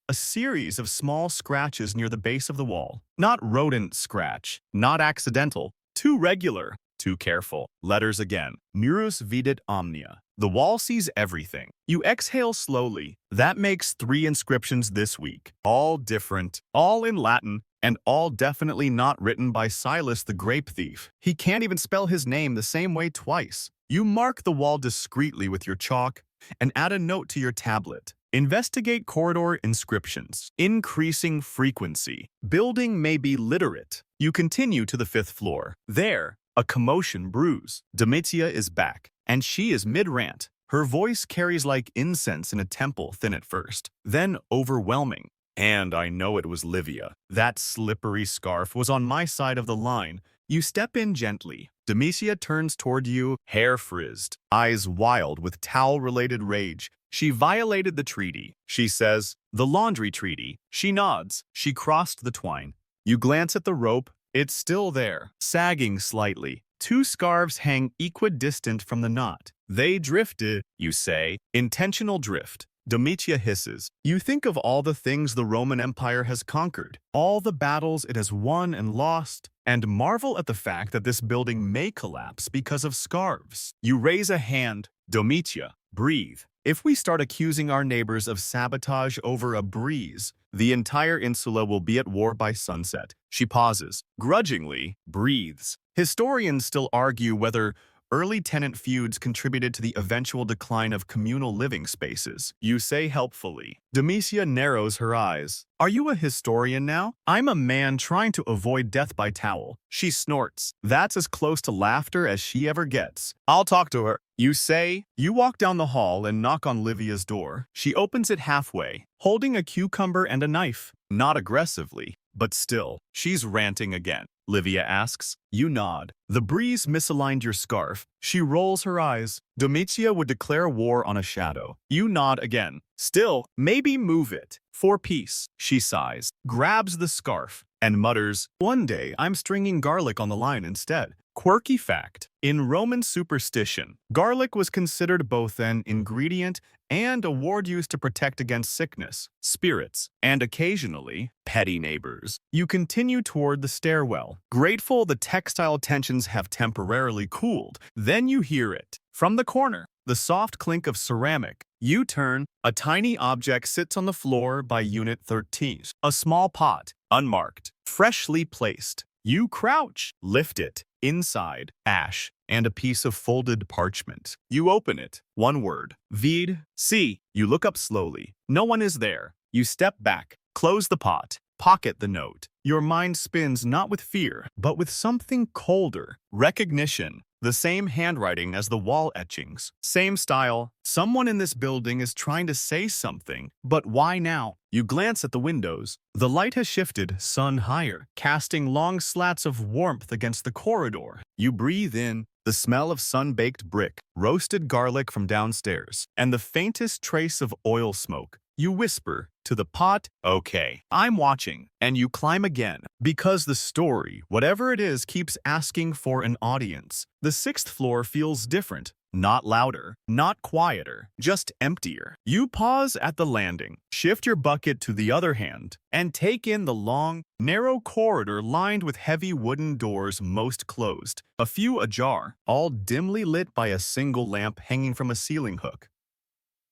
A series of small scratches near the base of the wall. Not rodent scratch, not accidental, too regular, too careful. Letters again. Murus vidit omnia. The wall sees everything. You exhale slowly. That makes 3 inscriptions this week. All different, all in Latin, and all definitely not written by Silas the grape thief. He can't even spell his name the same way twice. You mark the wall discreetly with your chalk and add a note to your tablet. Investigate corridor inscriptions. Increasing frequency. Building may be literate. You continue to the 5th floor. There, a commotion brews. Domitia is back, and she is mid-rant. Her voice carries like incense in a temple, thin at first, then overwhelming. And I know it was Livia. That slippery scarf was on my side of the line. You step in gently. Domitia turns toward you, hair frizzed, eyes wild with towel-related rage. She violated the treaty. She says, the laundry treaty. She nods. She crossed the twine. You glance at the rope. It's still there, sagging slightly. 2 scarves hang equidistant from the knot. They drifted, you say. Intentional drift. Domitia hisses. You think of all the things the Roman Empire has conquered, all the battles it has won and lost, and marvel at the fact that this building may collapse because of scarves. You raise a hand. Domitia, breathe. If we start accusing our neighbors of sabotage over a breeze, the entire insula will be at war by sunset. She pauses, grudgingly, breathes. Historians still argue whether early tenant feuds contributed to the eventual decline of communal living spaces. You say helpfully. Domitia narrows her eyes. Are you a historian now? I'm a man trying to avoid death by towel. She snorts. That's as close to laughter as she ever gets. I'll talk to her. You say. You walk down the hall and knock on Livia's door. She opens it halfway, holding a cucumber and a knife. Not aggressively, but still. She's ranting again. Livia asks. You nod. The breeze misaligned your scarf. She rolls her eyes. Domitia would declare war on a shadow. You nod again. Still, maybe move it. For peace. She sighs, grabs the scarf, and mutters, one day I'm stringing garlic on the line instead. Quirky fact. In Roman superstition, garlic was considered both an ingredient and a ward used to protect against sickness, spirits, and occasionally, petty neighbors. You continue toward the stairwell, grateful the textile tensions have temporarily cooled. Then you hear it. From the corner, the soft clink of ceramic. You turn. A tiny object sits on the floor by Unit 13. A small pot, unmarked, freshly placed. You crouch. Lift it. Inside, ash and a piece of folded parchment. You open it. One word. Vide. See. You look up slowly. No one is there. You step back. Close the pot. Pocket the note. Your mind spins not with fear, but with something colder. Recognition. The same handwriting as the wall etchings. Same style. Someone in this building is trying to say something, but why now? You glance at the windows. The light has shifted, sun higher, casting long slats of warmth against the corridor. You breathe in the smell of sun-baked brick, roasted garlic from downstairs, and the faintest trace of oil smoke. You whisper to the pot, okay, I'm watching, and you climb again, because the story, whatever it is, keeps asking for an audience. The 6th floor feels different. Not louder, not quieter, just emptier. You pause at the landing, shift your bucket to the other hand, and take in the long, narrow corridor lined with heavy wooden doors, most closed, a few ajar, all dimly lit by a single lamp hanging from a ceiling hook.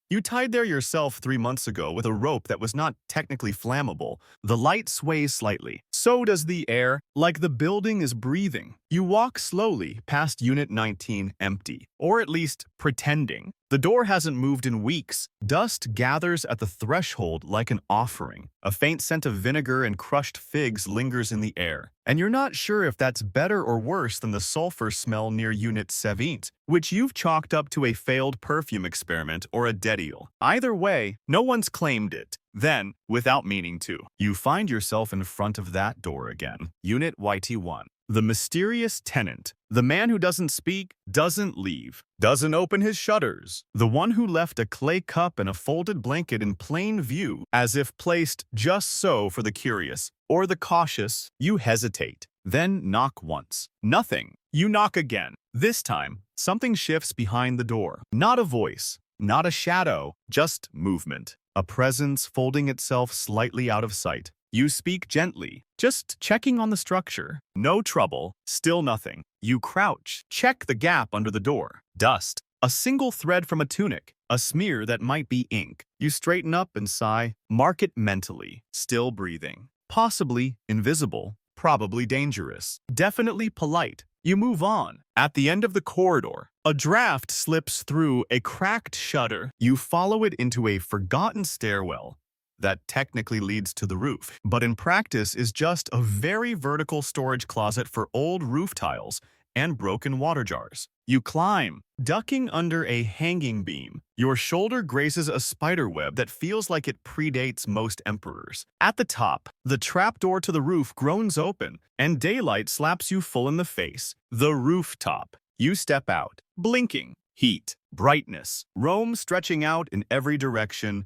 You tied there yourself 3 months ago with a rope that was not technically flammable. The light sways slightly. So does the air, like the building is breathing. You walk slowly past Unit 19 empty, or at least pretending. The door hasn't moved in weeks. Dust gathers at the threshold like an offering. A faint scent of vinegar and crushed figs lingers in the air. And you're not sure if that's better or worse than the sulfur smell near Unit 17, which you've chalked up to a failed perfume experiment or a dead eel. Either way, no one's claimed it. Then, without meaning to, you find yourself in front of that door again. Unit YT1. The mysterious tenant. The man who doesn't speak, doesn't leave, doesn't open his shutters. The one who left a clay cup and a folded blanket in plain view, as if placed just so for the curious or the cautious. You hesitate, then knock once. Nothing. You knock again. This time, something shifts behind the door. Not a voice, not a shadow, just movement. A presence folding itself slightly out of sight. You speak gently, just checking on the structure. No trouble, still nothing. You crouch, check the gap under the door. Dust. A single thread from a tunic, a smear that might be ink. You straighten up and sigh, mark it mentally, still breathing. Possibly invisible, probably dangerous, definitely polite. You move on. At the end of the corridor, a draft slips through a cracked shutter. You follow it into a forgotten stairwell that technically leads to the roof, but in practice is just a very vertical storage closet for old roof tiles and broken water jars. You climb, ducking under a hanging beam. Your shoulder grazes a spider web that feels like it predates most emperors. At the top, the trapdoor to the roof groans open, and daylight slaps you full in the face. The rooftop. You step out, blinking. Heat, brightness, Rome stretching out in every direction.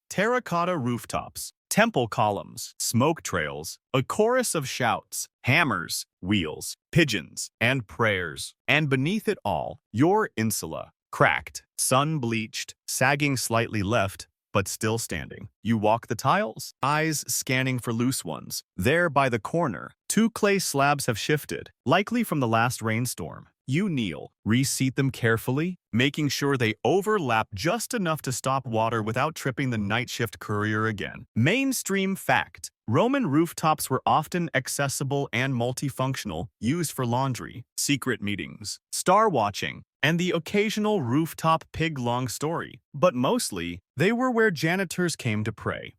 Terracotta rooftops, temple columns, smoke trails, a chorus of shouts, hammers, wheels, pigeons, and prayers. And beneath it all, your insula, cracked, sun-bleached, sagging slightly left, but still standing. You walk the tiles, eyes scanning for loose ones. There by the corner, 2 clay slabs have shifted, likely from the last rainstorm. You kneel, reseat them carefully, making sure they overlap just enough to stop water without tripping the night shift courier again. Mainstream fact. Roman rooftops were often accessible and multifunctional, used for laundry, secret meetings, star watching, and the occasional rooftop pig-long story. But mostly, they were where janitors came to pray.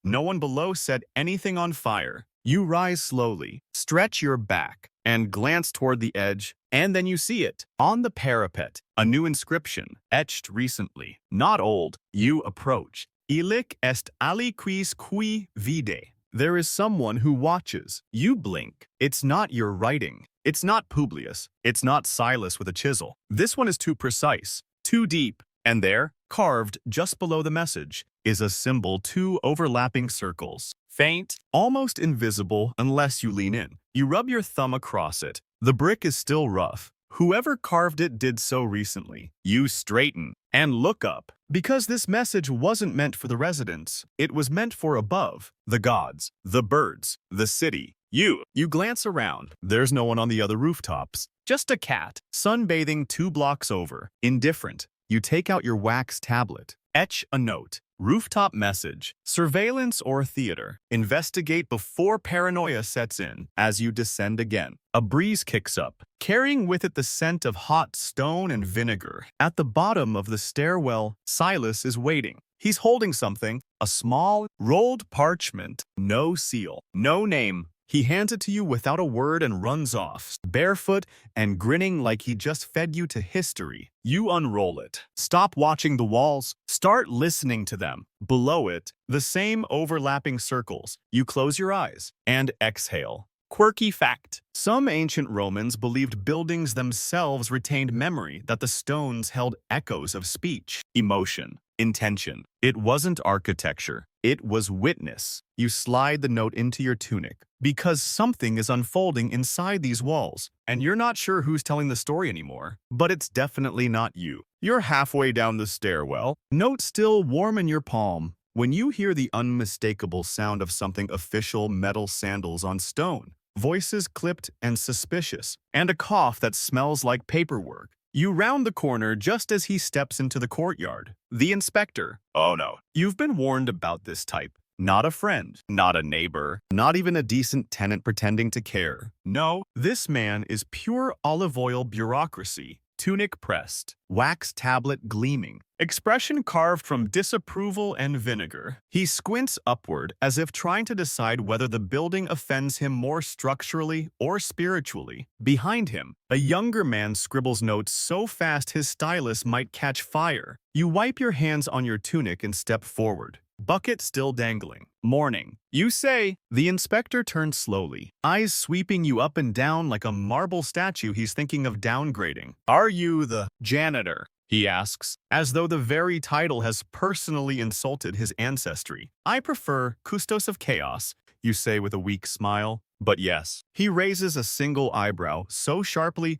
No one below set anything on fire. You rise slowly, stretch your back, and glance toward the edge, and then you see it. On the parapet, a new inscription, etched recently, not old. You approach. Illic est aliquis qui vide. There is someone who watches. You blink. It's not your writing. It's not Publius. It's not Silas with a chisel. This one is too precise, too deep. And there, carved just below the message, is a symbol, 2 overlapping circles. Faint, almost invisible unless you lean in. You rub your thumb across it. The brick is still rough. Whoever carved it did so recently. You straighten and look up. Because this message wasn't meant for the residents. It was meant for above. The gods, the birds, the city. You glance around. There's no one on the other rooftops. Just a cat, sunbathing 2 blocks over. Indifferent. You take out your wax tablet. Etch a note. Rooftop message. Surveillance or theater. Investigate before paranoia sets in. As you descend again, a breeze kicks up, carrying with it the scent of hot stone and vinegar. At the bottom of the stairwell, Silas is waiting. He's holding something, a small, rolled parchment. No seal, no name. He hands it to you without a word and runs off, barefoot and grinning like he just fed you to history. You unroll it. Stop watching the walls. Start listening to them. Below it, the same overlapping circles. You close your eyes and exhale. Quirky fact. Some ancient Romans believed buildings themselves retained memory, that the stones held echoes of speech, emotion, intention. It wasn't architecture. It was witness. You slide the note into your tunic because something is unfolding inside these walls, and you're not sure who's telling the story anymore, but it's definitely not you. You're halfway down the stairwell, note still warm in your palm, when you hear the unmistakable sound of something official, metal sandals on stone, voices clipped and suspicious, and a cough that smells like paperwork. You round the corner just as he steps into the courtyard. The inspector. Oh no, you've been warned about this type. Not a friend, not a neighbor, not even a decent tenant pretending to care. No, this man is pure olive oil bureaucracy. Tunic pressed, wax tablet gleaming, expression carved from disapproval and vinegar. He squints upward as if trying to decide whether the building offends him more structurally or spiritually. Behind him, a younger man scribbles notes so fast his stylus might catch fire. You wipe your hands on your tunic and step forward. Bucket still dangling. Morning. You say. The inspector turns slowly, eyes sweeping you up and down like a marble statue he's thinking of downgrading. Are you the janitor? He asks, as though the very title has personally insulted his ancestry. I prefer Custos of Chaos, you say with a weak smile. But yes. He raises a single eyebrow so sharply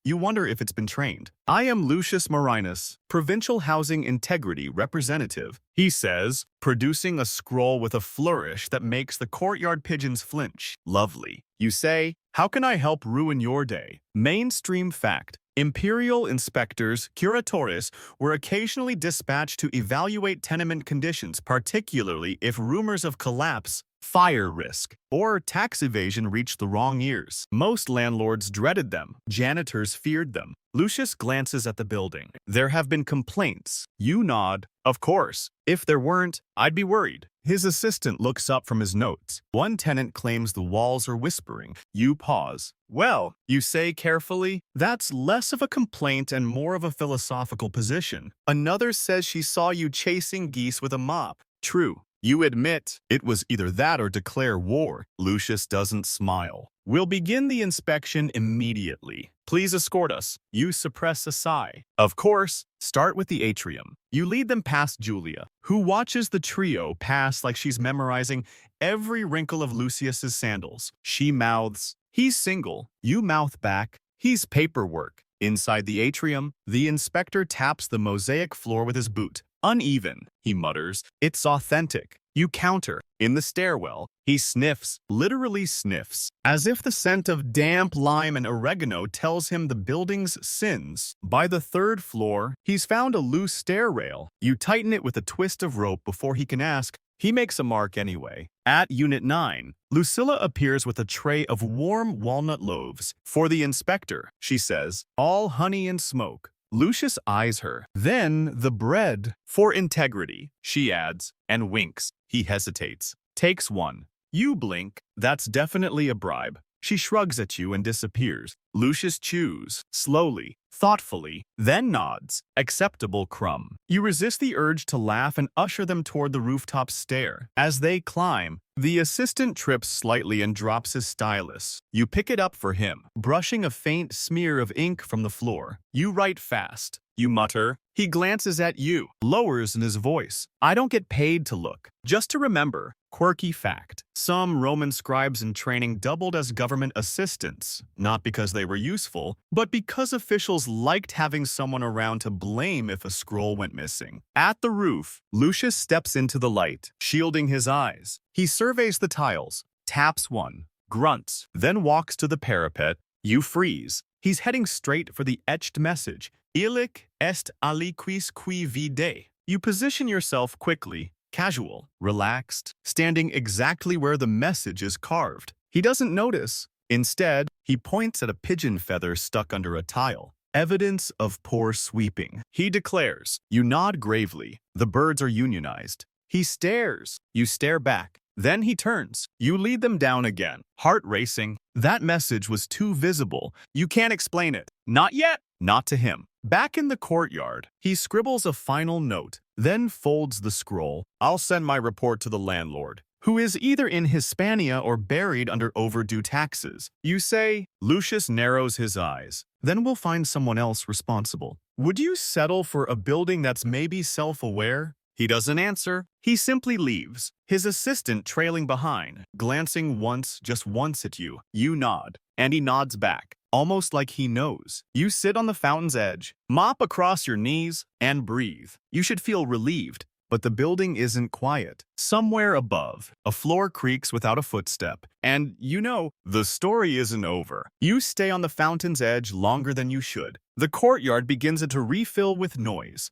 you wonder if it's been trained. I am Lucius Marinus, Provincial Housing Integrity Representative, he says, producing a scroll with a flourish that makes the courtyard pigeons flinch. Lovely. You say, how can I help ruin your day? Mainstream fact. Imperial inspectors, curatores, were occasionally dispatched to evaluate tenement conditions, particularly if rumors of collapse, fire risk, or tax evasion reached the wrong ears. Most landlords dreaded them. Janitors feared them. Lucius glances at the building. There have been complaints. You nod. Of course. If there weren't, I'd be worried. His assistant looks up from his notes. One tenant claims the walls are whispering. You pause. Well, you say carefully, that's less of a complaint and more of a philosophical position. Another says she saw you chasing geese with a mop. True. You admit it was either that or declare war. Lucius doesn't smile. We'll begin the inspection immediately. Please escort us. You suppress a sigh. Of course, start with the atrium. You lead them past Julia, who watches the trio pass like she's memorizing every wrinkle of Lucius's sandals. She mouths, he's single. You mouth back, he's paperwork. Inside the atrium, the inspector taps the mosaic floor with his boot. Uneven, he mutters. It's authentic. You counter. In the stairwell, he sniffs, literally sniffs, as if the scent of damp lime and oregano tells him the building's sins. By the third floor, he's found a loose stair rail. You tighten it with a twist of rope before he can ask. He makes a mark anyway. At Unit 9, Lucilla appears with a tray of warm walnut loaves. For the inspector, she says, all honey and smoke. Lucius eyes her. Then the bread. For integrity, she adds, and winks. He hesitates. Takes one. You blink. That's definitely a bribe. She shrugs at you and disappears. Lucius chews, slowly, thoughtfully, then nods. Acceptable crumb. You resist the urge to laugh and usher them toward the rooftop stair. As they climb, the assistant trips slightly and drops his stylus. You pick it up for him, brushing a faint smear of ink from the floor. You write fast. You mutter. He glances at you, lowers in his voice. I don't get paid to look, just to remember. Quirky fact. Some Roman scribes in training doubled as government assistants, not because they were useful, but because officials liked having someone around to blame if a scroll went missing. At the roof, Lucius steps into the light, shielding his eyes. He surveys the tiles, taps one, grunts, then walks to the parapet. You freeze. He's heading straight for the etched message. Illic est aliquis qui vide. You position yourself quickly, casual, relaxed, standing exactly where the message is carved. He doesn't notice. Instead, he points at a pigeon feather stuck under a tile. Evidence of poor sweeping. He declares. You nod gravely. The birds are unionized. He stares. You stare back. Then he turns. You lead them down again, heart racing. That message was too visible. You can't explain it. Not yet. Not to him. Back in the courtyard, he scribbles a final note, then folds the scroll. I'll send my report to the landlord, who is either in Hispania or buried under overdue taxes. You say. Lucius narrows his eyes. Then we'll find someone else responsible. Would you settle for a building that's maybe self-aware? He doesn't answer. He simply leaves, his assistant trailing behind, glancing once, just once at you. You nod, and he nods back, almost like he knows. You sit on the fountain's edge, mop across your knees, and breathe. You should feel relieved, but the building isn't quiet. Somewhere above, a floor creaks without a footstep, and you know, the story isn't over. You stay on the fountain's edge longer than you should. The courtyard begins to refill with noise.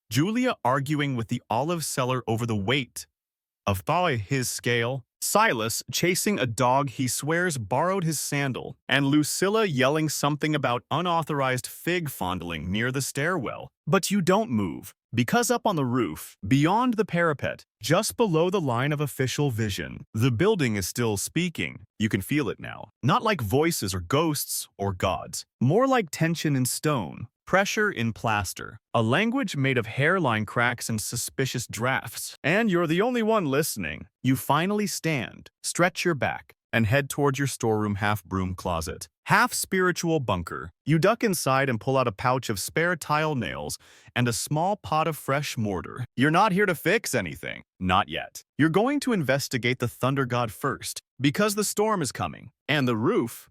Julia arguing with the olive seller over the weight of his scale, Silas chasing a dog he swears borrowed his sandal, and Lucilla yelling something about unauthorized fig fondling near the stairwell. But you don't move, because up on the roof, beyond the parapet, just below the line of official vision, the building is still speaking. You can feel it now. Not like voices or ghosts or gods, more like tension in stone. Pressure in plaster, a language made of hairline cracks and suspicious drafts. And you're the only one listening. You finally stand, stretch your back, and head towards your storeroom half-broom closet. Half-spiritual bunker. You duck inside and pull out a pouch of spare tile nails and a small pot of fresh mortar. You're not here to fix anything. Not yet. You're going to investigate the thunder god first, because the storm is coming. And the roof.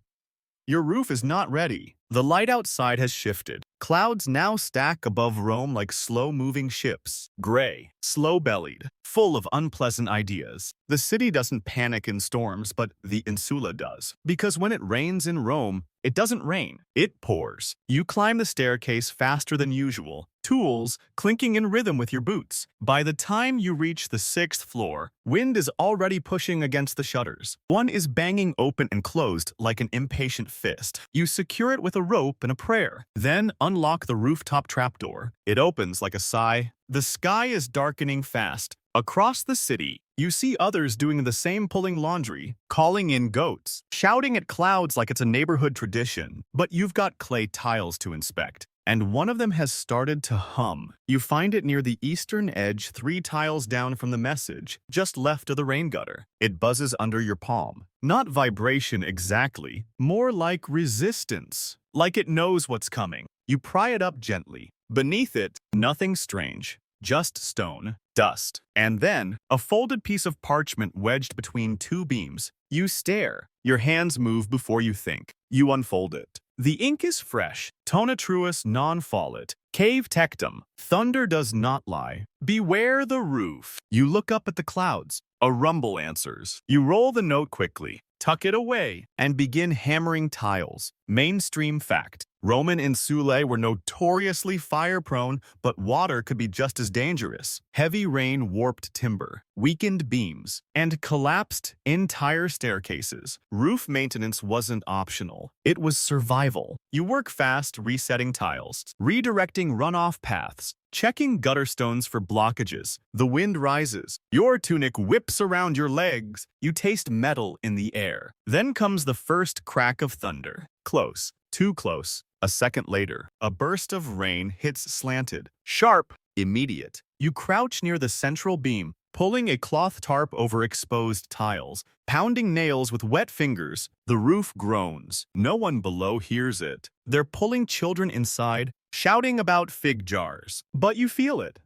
Your roof is not ready. The light outside has shifted. Clouds now stack above Rome like slow-moving ships, gray, slow-bellied, full of unpleasant ideas. The city doesn't panic in storms, but the insula does. Because when it rains in Rome, it doesn't rain, it pours. You climb the staircase faster than usual, tools clinking in rhythm with your boots. By the time you reach the 6th floor, wind is already pushing against the shutters. One is banging open and closed like an impatient fist. You secure it with a rope and a prayer, then unlock the rooftop trapdoor. It opens like a sigh. The sky is darkening fast. Across the city, you see others doing the same, pulling laundry, calling in goats, shouting at clouds like it's a neighborhood tradition. But you've got clay tiles to inspect, and one of them has started to hum. You find it near the eastern edge, 3 tiles down from the message, just left of the rain gutter. It buzzes under your palm. Not vibration exactly, more like resistance, like it knows what's coming. You pry it up gently. Beneath it, nothing strange. Just stone, dust, and then a folded piece of parchment wedged between 2 beams. You stare. Your hands move before you think. You unfold it. The ink is fresh. Tonatruus non fallit. Cave tectum. Thunder does not lie. Beware the roof. You look up at the clouds. A rumble answers. You roll the note quickly, tuck it away, and begin hammering tiles. Mainstream fact. Roman insulae were notoriously fire-prone, but water could be just as dangerous. Heavy rain warped timber, weakened beams, and collapsed entire staircases. Roof maintenance wasn't optional. It was survival. You work fast, resetting tiles, redirecting runoff paths, checking gutter stones for blockages. The wind rises. Your tunic whips around your legs. You taste metal in the air. Then comes the first crack of thunder. Close. Too close. A second later, a burst of rain hits slanted, sharp, immediate. You crouch near the central beam, pulling a cloth tarp over exposed tiles, pounding nails with wet fingers. The roof groans. No one below hears it. They're pulling children inside, shouting about fig jars. But you feel it.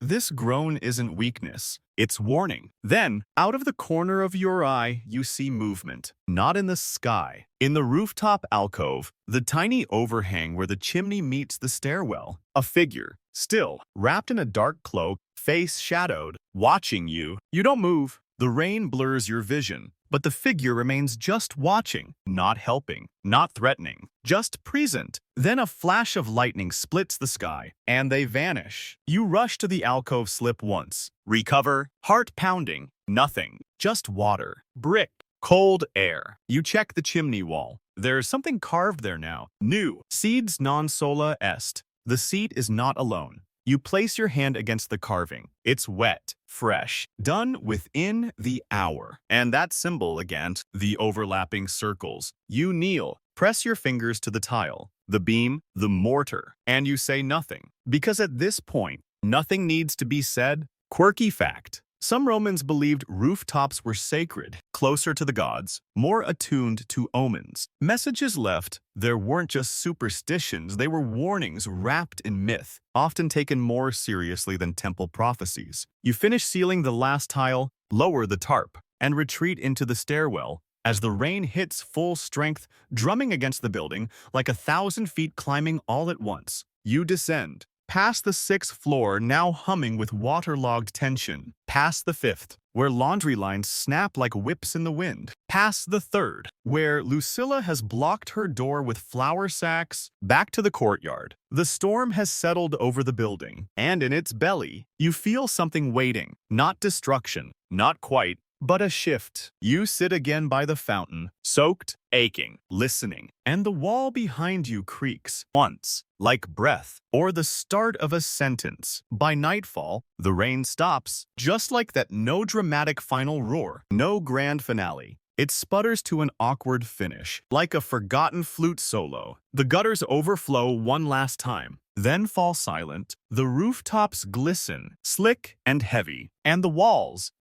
This groan isn't weakness, it's warning. Then, out of the corner of your eye, you see movement. Not in the sky. In the rooftop alcove, the tiny overhang where the chimney meets the stairwell. A figure, still, wrapped in a dark cloak, face shadowed, watching you. You don't move. The rain blurs your vision, but the figure remains just watching, not helping, not threatening, just present. Then a flash of lightning splits the sky, and they vanish. You rush to the alcove, slip once, recover, heart pounding, nothing, just water, brick, cold air. You check the chimney wall. There's something carved there now, new, seeds non sola est. The seed is not alone. You place your hand against the carving. It's wet, fresh, done within the hour. And that symbol again, the overlapping circles. You kneel, press your fingers to the tile, the beam, the mortar, and you say nothing. Because at this point, nothing needs to be said. Quirky fact. Some Romans believed rooftops were sacred, closer to the gods, more attuned to omens. Messages left, there weren't just superstitions, they were warnings wrapped in myth, often taken more seriously than temple prophecies. You finish sealing the last tile, lower the tarp, and retreat into the stairwell as the rain hits full strength, drumming against the building like 1,000 feet climbing all at once. You descend. Past the 6th floor, now humming with waterlogged tension. Past the 5th, where laundry lines snap like whips in the wind. Past the 3rd, where Lucilla has blocked her door with flour sacks. Back to the courtyard. The storm has settled over the building, and in its belly, you feel something waiting. Not destruction, not quite, but a shift. You sit again by the fountain, soaked, aching, listening, and the wall behind you creaks once, like breath, or the start of a sentence. By nightfall, the rain stops, just like that. No dramatic final roar, no grand finale. It sputters to an awkward finish, like a forgotten flute solo. The gutters overflow one last time, then fall silent. The rooftops glisten, slick and heavy, and the walls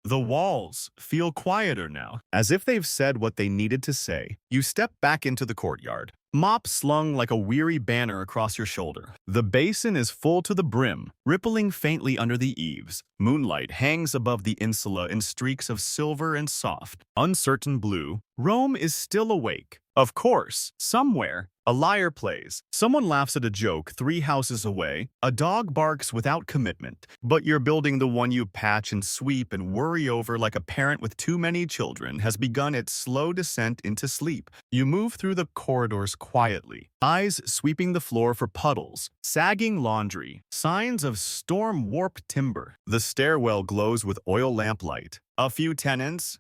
feel quieter now, as if they've said what they needed to say. You step back into the courtyard, mop slung like a weary banner across your shoulder. The basin is full to the brim, rippling faintly under the eaves. Moonlight hangs above the insula in streaks of silver and soft, uncertain blue. Rome is still awake. Of course, somewhere, A liar plays. Someone laughs at a joke 3 houses away. A dog barks without commitment. But you're building the one you patch and sweep and worry over like a parent with too many children has begun its slow descent into sleep. You move through the corridors quietly, eyes sweeping the floor for puddles, sagging laundry, signs of storm-warped timber. The stairwell glows with oil lamplight. A few tenants,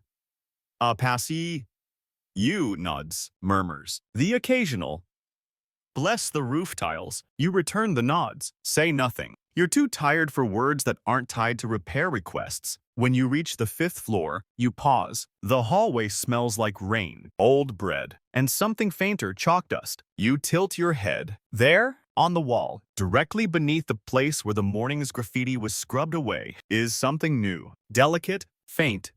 a passee, you nods, murmurs. The occasional, bless the roof tiles. You return the nods, say nothing. You're too tired for words that aren't tied to repair requests. When you reach the 5th floor, you pause. The hallway smells like rain, old bread, and something fainter, chalk dust. You tilt your head. There, on the wall, directly beneath the place where the morning's graffiti was scrubbed away, is something new, delicate, faint.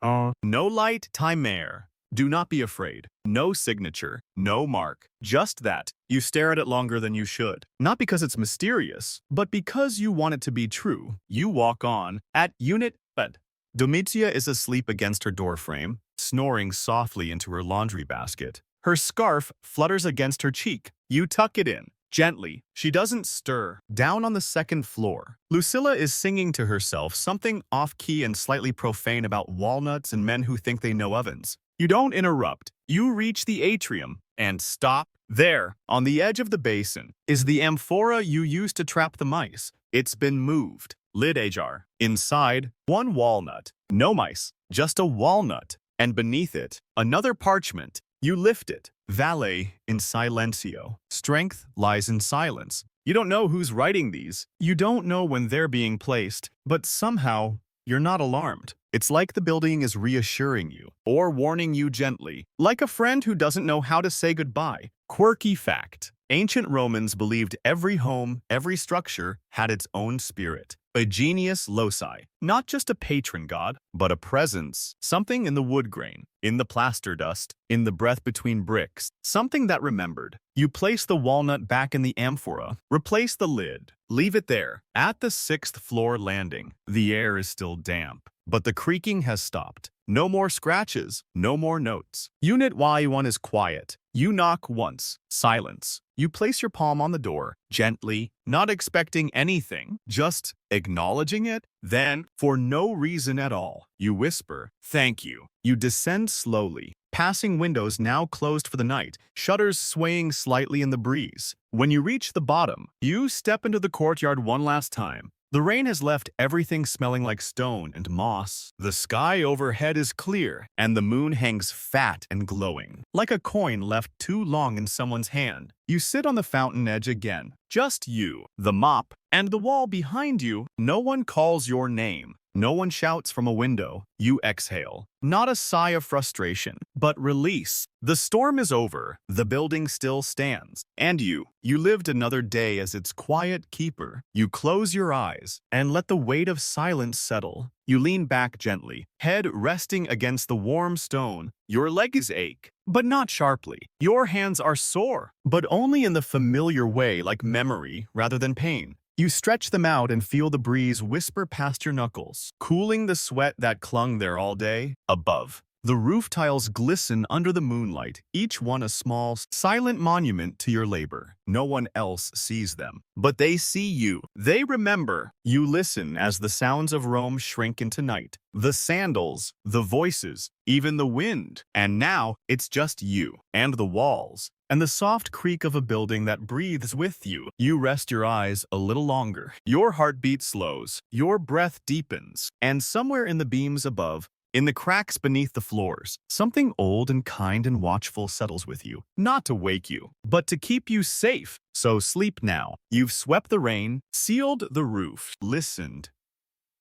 No light, time air. Do not be afraid. No signature, no mark. Just that. You stare at it longer than you should. Not because it's mysterious, but because you want it to be true. You walk on. At unit bed. Domitia is asleep against her doorframe, snoring softly into her laundry basket. Her scarf flutters against her cheek. You tuck it in. Gently, she doesn't stir. Down on the 2nd floor, Lucilla is singing to herself something off-key and slightly profane about walnuts and men who think they know ovens. You don't interrupt. You reach the atrium and stop. There, on the edge of the basin, is the amphora you used to trap the mice. It's been moved. Lid ajar. Inside, one walnut. No mice, just a walnut. And beneath it, another parchment. You lift it. Valet in silencio. Strength lies in silence. You don't know who's writing these. You don't know when they're being placed, but somehow you're not alarmed. It's like the building is reassuring you, or warning you gently, like a friend who doesn't know how to say goodbye. Quirky fact. Ancient Romans believed every home, every structure, had its own spirit. A genius loci, not just a patron god, but a presence. Something in the wood grain, in the plaster dust, in the breath between bricks. Something that remembered. You place the walnut back in the amphora, replace the lid, leave it there. At the 6th floor landing, the air is still damp, but the creaking has stopped. No more scratches, no more notes. Unit Y1 is quiet. You knock once. Silence. You place your palm on the door, gently, not expecting anything, just acknowledging it. Then, for no reason at all, you whisper, "Thank you." You descend slowly, passing windows now closed for the night, shutters swaying slightly in the breeze. When you reach the bottom, you step into the courtyard one last time. The rain has left everything smelling like stone and moss. The sky overhead is clear, and the moon hangs fat and glowing, like a coin left too long in someone's hand. You sit on the fountain edge again, just you, the mop, and the wall behind you. No one calls your name. No one shouts from a window. You exhale. Not a sigh of frustration, but release. The storm is over. The building still stands. And you lived another day as its quiet keeper. You close your eyes and let the weight of silence settle. You lean back gently, head resting against the warm stone. Your legs ache, but not sharply. Your hands are sore, but only in the familiar way, like memory rather than pain. You stretch them out and feel the breeze whisper past your knuckles, cooling the sweat that clung there all day. Above, the roof tiles glisten under the moonlight, each one a small, silent monument to your labor. No one else sees them, but they see you. They remember. You listen as the sounds of Rome shrink into night. The sandals, the voices, even the wind. And now, it's just you, and the walls, and the soft creak of a building that breathes with you. You rest your eyes a little longer. Your heartbeat slows, your breath deepens, and somewhere in the beams above, in the cracks beneath the floors, something old and kind and watchful settles with you, not to wake you, but to keep you safe. So sleep now. You've swept the rain, sealed the roof, listened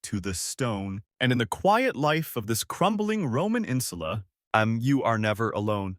to the stone, and in the quiet life of this crumbling Roman insula, you are never alone.